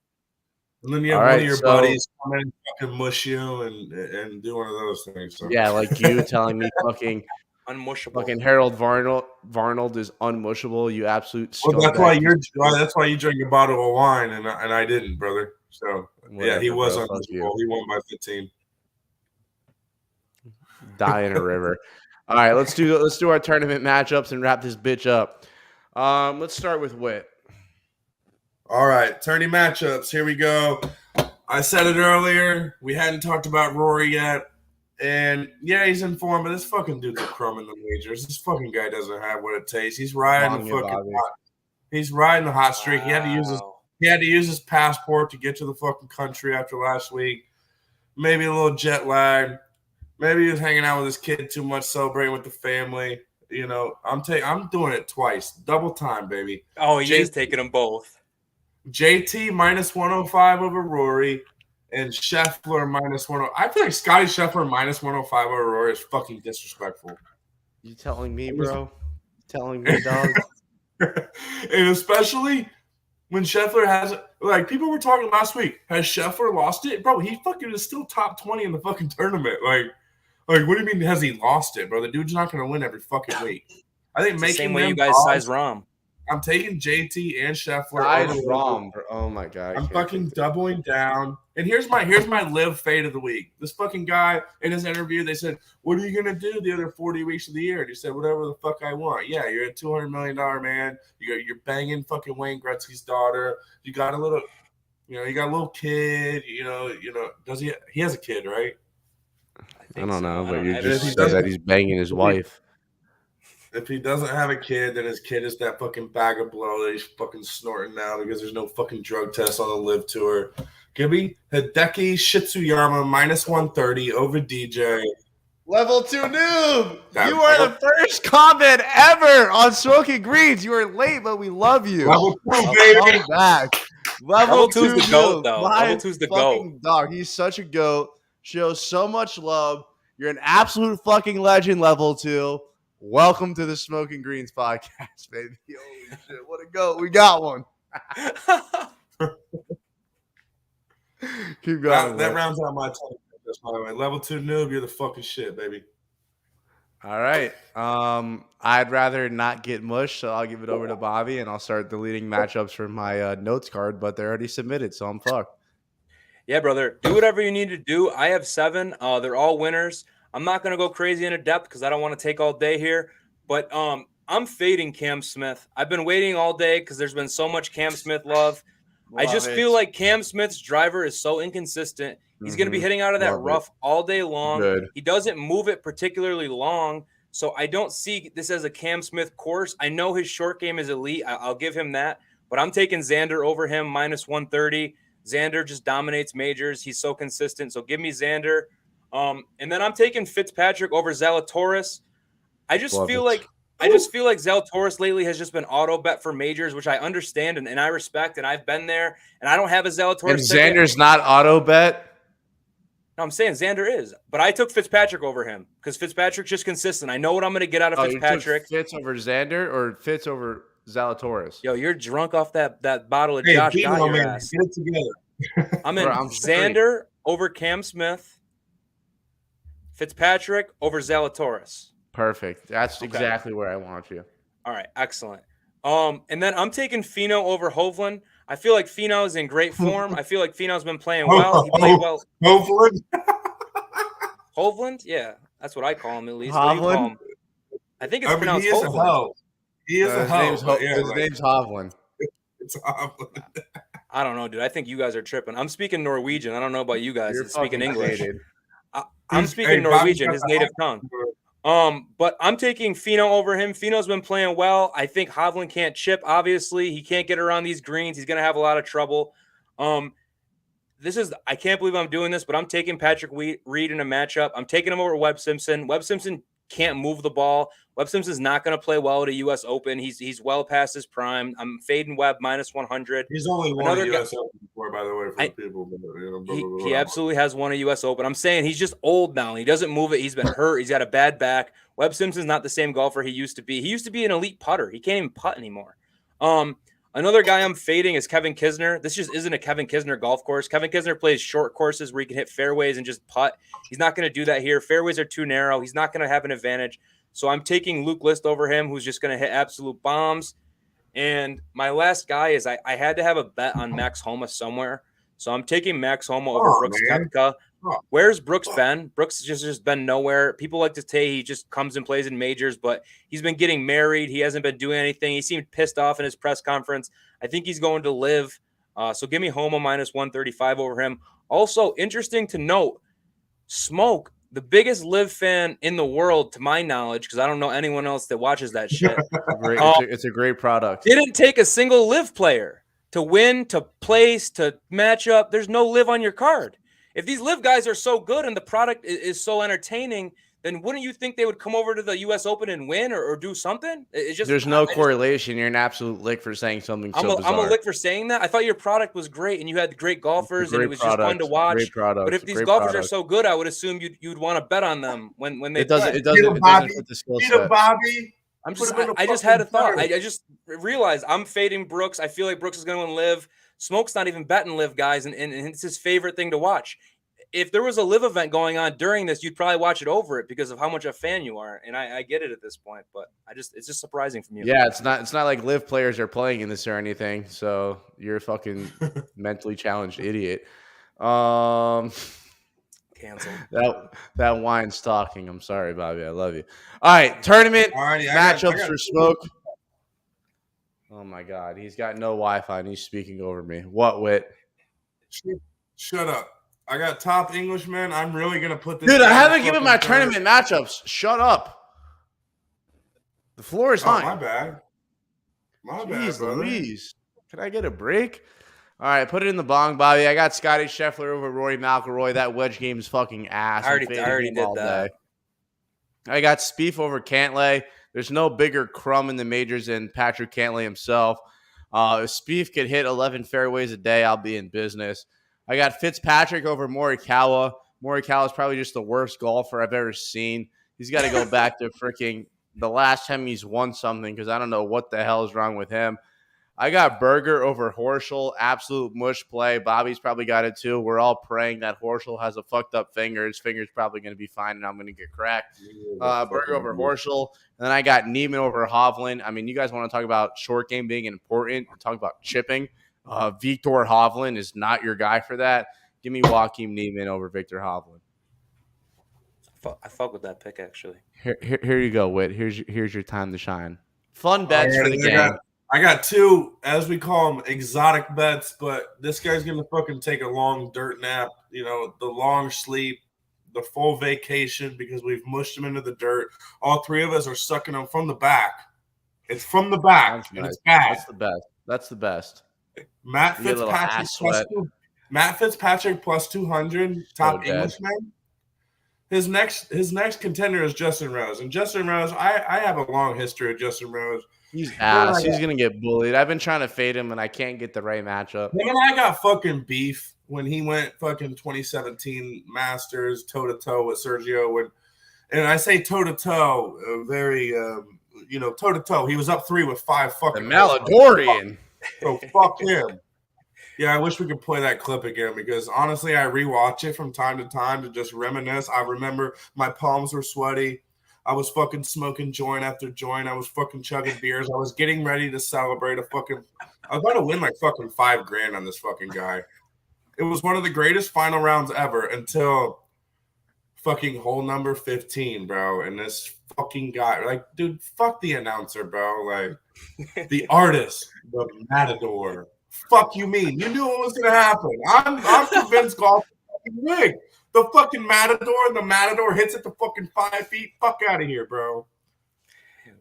And then you have one of your buddies come in and fucking mush you and do one of those things. So. Yeah, like you telling me fucking unmushable. Fucking Harold Varnold is unmushable. You absolute scumbag. Well, that's why you drink a bottle of wine and I didn't, brother. So yeah, he was unmushable. He won by 15. Die in a river. All right, let's do our tournament matchups and wrap this bitch up. Let's start with Whit. All right, tourney matchups. Here we go. I said it earlier. We hadn't talked about Rory yet. And yeah, he's in form, but this fucking dude's a crumb in the majors. This fucking guy doesn't have what it takes. He's riding he's riding the hot streak. Wow. He had to use his passport to get to the fucking country after last week. Maybe a little jet lag. Maybe he was hanging out with his kid too much, celebrating with the family. I'm doing it twice, double time, baby. Oh, he is taking them both. JT minus 105 over Rory. And Scheffler minus 105. I feel like Scotty Scheffler minus 105 over Rory is fucking disrespectful. You telling me, bro? Telling me, dog? And especially when Scheffler has people were talking last week. Has Scheffler lost it? Bro, he fucking is still top 20 in the fucking tournament. Like what do you mean has he lost it, bro? The dude's not gonna win every fucking week. I think it's the same way you guys size Rom. I'm taking JT and Scheffler. Guys wrong. Oh my god! I'm fucking doubling down. And here's my live fade of the week. This fucking guy in his interview, they said, "What are you gonna do the other 40 weeks of the year?" And he said, "Whatever the fuck I want." Yeah, you're a $200 million man. You're banging fucking Wayne Gretzky's daughter. You got a little, you got a little kid. Does he? He has a kid, right? I don't know, but you If just he said that doesn't- he's banging his wife. If he doesn't have a kid, then his kid is that fucking bag of blow that he's fucking snorting now because there's no fucking drug test on the live tour. Give me Hideki Shitsuyama minus 130 over DJ. Level 2 noob. You are the first comment ever on Smokin Greens. You are late, but we love you. Level 2, baby. Come back. Level 2's two the GOAT, noob. though. My Level 2's the fucking GOAT. dog. He's such a GOAT. Shows so much love. You're an absolute fucking legend, Level 2. Welcome to the Smokin Greens podcast, baby. Holy shit, what a GOAT. We got one. Keep going. That rounds out my time. By the way, level 2 noob, you're the fucking shit, baby. All right. I'd rather not get mushed, so I'll give it over to Bobby, and I'll start deleting matchups from my notes card. But they're already submitted, so I'm fucked. Yeah, brother. Do whatever you need to do. I have 7. They're all winners. I'm not gonna go crazy into depth because I don't want to take all day here. But I'm fading Cam Smith. I've been waiting all day because there's been so much Cam Smith love. I just feel like Cam Smith's driver is so inconsistent. He's going to be hitting out of that rough all day long. Good. He doesn't move it particularly long. So I don't see this as a Cam Smith course. I know his short game is elite. I'll give him that. But I'm taking Xander over him, minus 130. Xander just dominates majors. He's so consistent. So give me Xander. And then I'm taking Fitzpatrick over Zalatoris. I just feel like Zalatoris lately has just been auto bet for majors, which I understand and I respect, and I've been there, and I don't have a Zalatoris. And Xander's not auto bet? No, I'm saying Xander is, but I took Fitzpatrick over him because Fitzpatrick's just consistent. I know what I'm going to get out of Fitzpatrick. You took Fitz over Xander or Fitz over Zalatoris? Yo, you're drunk off that bottle of Josh got your ass. Get it together. I'm in Xander over Cam Smith, Fitzpatrick over Zalatoris. Perfect. That's exactly where I want you. All right, excellent. And then I'm taking Finau over Hovland. I feel like Finau is in great form. I feel like Finau's been playing well. He played well. Hovland? Hovland? Yeah, that's what I call him at least. Hovland? I think it's pronounced Hovland. He is a hell. His name's Hovland. It's Hovland. I don't know, dude. I think you guys are tripping. I'm speaking Norwegian. I don't know about you guys. You're Speaking English. Dated. I'm speaking Norwegian, his native tongue. But I'm taking Finau over him. Finau's been playing well. I think Hovland can't chip, obviously. He can't get around these greens. He's going to have a lot of trouble. I can't believe I'm doing this, but I'm taking Patrick Reed in a matchup. I'm taking him over Webb Simpson. Webb Simpson can't move the ball. Webb Simpson's not going to play well at a U.S. Open. He's well past his prime. I'm fading Webb minus 100. He's only won a U.S. Open before, by the way, for the people. He absolutely has won a U.S. Open. I'm saying he's just old now. He doesn't move it. He's been hurt. He's got a bad back. Webb Simpson's not the same golfer he used to be. He used to be an elite putter. He can't even putt anymore. Another guy I'm fading is Kevin Kisner. This just isn't a Kevin Kisner golf course. Kevin Kisner plays short courses where he can hit fairways and just putt. He's not going to do that here. Fairways are too narrow. He's not going to have an advantage. So I'm taking Luke List over him, who's just going to hit absolute bombs. And my last guy is I had to have a bet on Max Homa somewhere. So I'm taking Max Homa over Brooks Koepka. Where's Brooks been? Brooks just been nowhere. People like to say he just comes and plays in majors, but he's been getting married. He hasn't been doing anything. He seemed pissed off in his press conference. I think he's going to live. So give me Homa minus 135 over him. Also, interesting to note, Smoke, the biggest live fan in the world, to my knowledge, because I don't know anyone else that watches that shit. It's a great product. Didn't take a single live player to win, to place, to match up. There's no live on your card. If these live guys are so good and the product is so entertaining, then wouldn't you think they would come over to the U.S. Open and win or do something? It's just there's no correlation. You're an absolute lick for saying something so bizarre. I'm a lick for saying that. I thought your product was great and you had great golfers and it was just fun to watch. Great product. But if these golfers are so good, I would assume you'd want to bet on them when they it doesn't play. it doesn't fit the skill set. Bobby. I just had a thought. I just realized I'm fading Brooks. I feel like Brooks is going to win live. Smoke's not even betting live guys, and it's his favorite thing to watch. if there was a live event going on during this, you'd probably watch it over it because of how much a fan you are. And I get it at this point, but it's just surprising from you. Yeah, it's not like live players are playing in this or anything. So you're a fucking mentally challenged idiot. Canceled. That wine's talking. I'm sorry, Bobby. I love you. All right, tournament Alrighty, matchups for Smoke. Oh my God, he's got no Wi-Fi and he's speaking over me. What, Wit? Shut up. I got top Englishman. I'm really gonna put this. Dude, I haven't given my tournament matchups. Shut up. The floor is mine. My bad. My bad, brother. Louise. Can I get a break? All right, put it in the bong, Bobby. I got Scotty Scheffler over Rory McIlroy. That wedge game is fucking ass. I already did that. I got Spieth over Cantlay. There's no bigger crumb in the majors than Patrick Cantlay himself. If Spieth could hit 11 fairways a day, I'll be in business. I got Fitzpatrick over Morikawa. Morikawa is probably just the worst golfer I've ever seen. He's got to go back to freaking the last time he's won something because I don't know what the hell is wrong with him. I got Berger over Horschel. Absolute mush play. Bobby's probably got it too. We're all praying that Horschel has a fucked up finger. His finger's probably going to be fine, and I'm going to get cracked. Berger over Horschel. And then I got Neiman over Hovland. I mean, you guys want to talk about short game being important and talk about chipping. Victor Hovland is not your guy for that. Give me Joaquin Neiman over Victor Hovland. I fuck with that pick, actually. Here you go, Whit. Here's your time to shine. Fun bets for the game. I got two, as we call them, exotic bets, but this guy's going to fucking take a long dirt nap, the long sleep, the full vacation because we've mushed him into the dirt. All three of us are sucking him from the back. It's from the back, and it's bad. That's the best. Matt Fitzpatrick plus 200, top Englishman. His next contender is Justin Rose. And Justin Rose, I have a long history of Justin Rose. He's ass. He's going to get bullied. I've been trying to fade him, and I can't get the right matchup. Him and I got fucking beef when he went fucking 2017 Masters toe-to-toe with Sergio. And I say toe-to-toe, very, toe-to-toe. He was up 3 with 5 fucking. The Maladorian. So fuck him. Yeah, I wish we could play that clip again because honestly, I rewatch it from time to time to just reminisce. I remember my palms were sweaty. I was fucking smoking joint after joint. I was fucking chugging beers. I was getting ready to celebrate I was about to win like fucking $5,000 on this fucking guy. It was one of the greatest final rounds ever until fucking hole number 15, bro. And this fucking guy, like, dude, fuck the announcer, bro. Like, the artist, the matador. Fuck you mean? You knew what was gonna happen. I'm convinced golf is fucking rigged. The fucking matador and the matador hits it to fucking 5 feet. Fuck out of here, bro.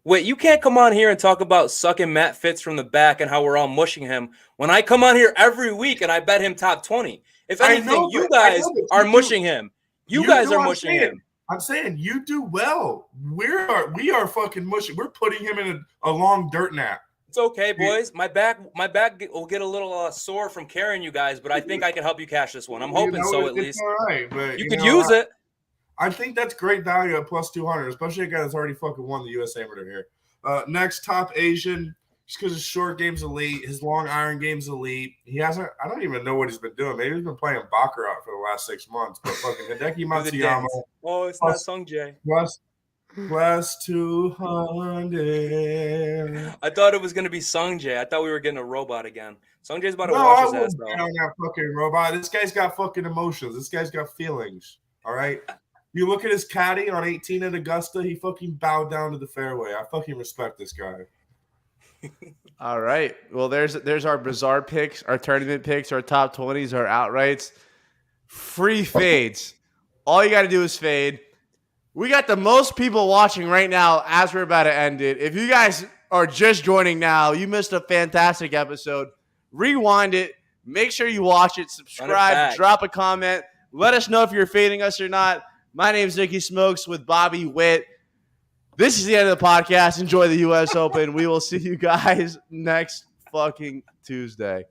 Wait, you can't come on here and talk about sucking Matt Fitz from the back and how we're all mushing him when I come on here every week and I bet him top 20. If anything, you guys are mushing him. You guys are mushing him. I'm saying you do well. We are fucking mushing. We're putting him in a long dirt nap. It's okay, boys. My back will get a little sore from carrying you guys, but I think I can help you cash this one. I'm hoping so at least. All right, but you could use it. I think that's great value at plus 200, especially a guy that's already fucking won the U.S. Amateur here. Next, top Asian, just because his short game's elite, his long iron game's elite. I don't even know what he's been doing. Maybe he's been playing Baccarat for the last 6 months. But fucking Hideki Matsuyama. Oh, it's not Sung Jae. Plus 200. I thought it was going to be Sung Jae. I thought we were getting a robot again. Sung Jae's about to wash his ass, though. No, that fucking robot. This guy's got fucking emotions. This guy's got feelings. All right? You look at his caddy on 18 at Augusta, he fucking bowed down to the fairway. I fucking respect this guy. All right. Well, there's our bizarre picks, our tournament picks, our top 20s, our outrights. Free fades. All you got to do is fade. We got the most people watching right now as we're about to end it. If you guys are just joining now, you missed a fantastic episode. Rewind it. Make sure you watch it. Subscribe. Drop a comment. Let us know if you're fading us or not. My name is Nicky Smokes with Bobby Witt. This is the end of the podcast. Enjoy the U.S. Open. We will see you guys next fucking Tuesday.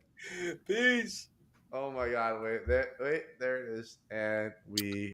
Peace. Oh, my God. Wait, there it is. And we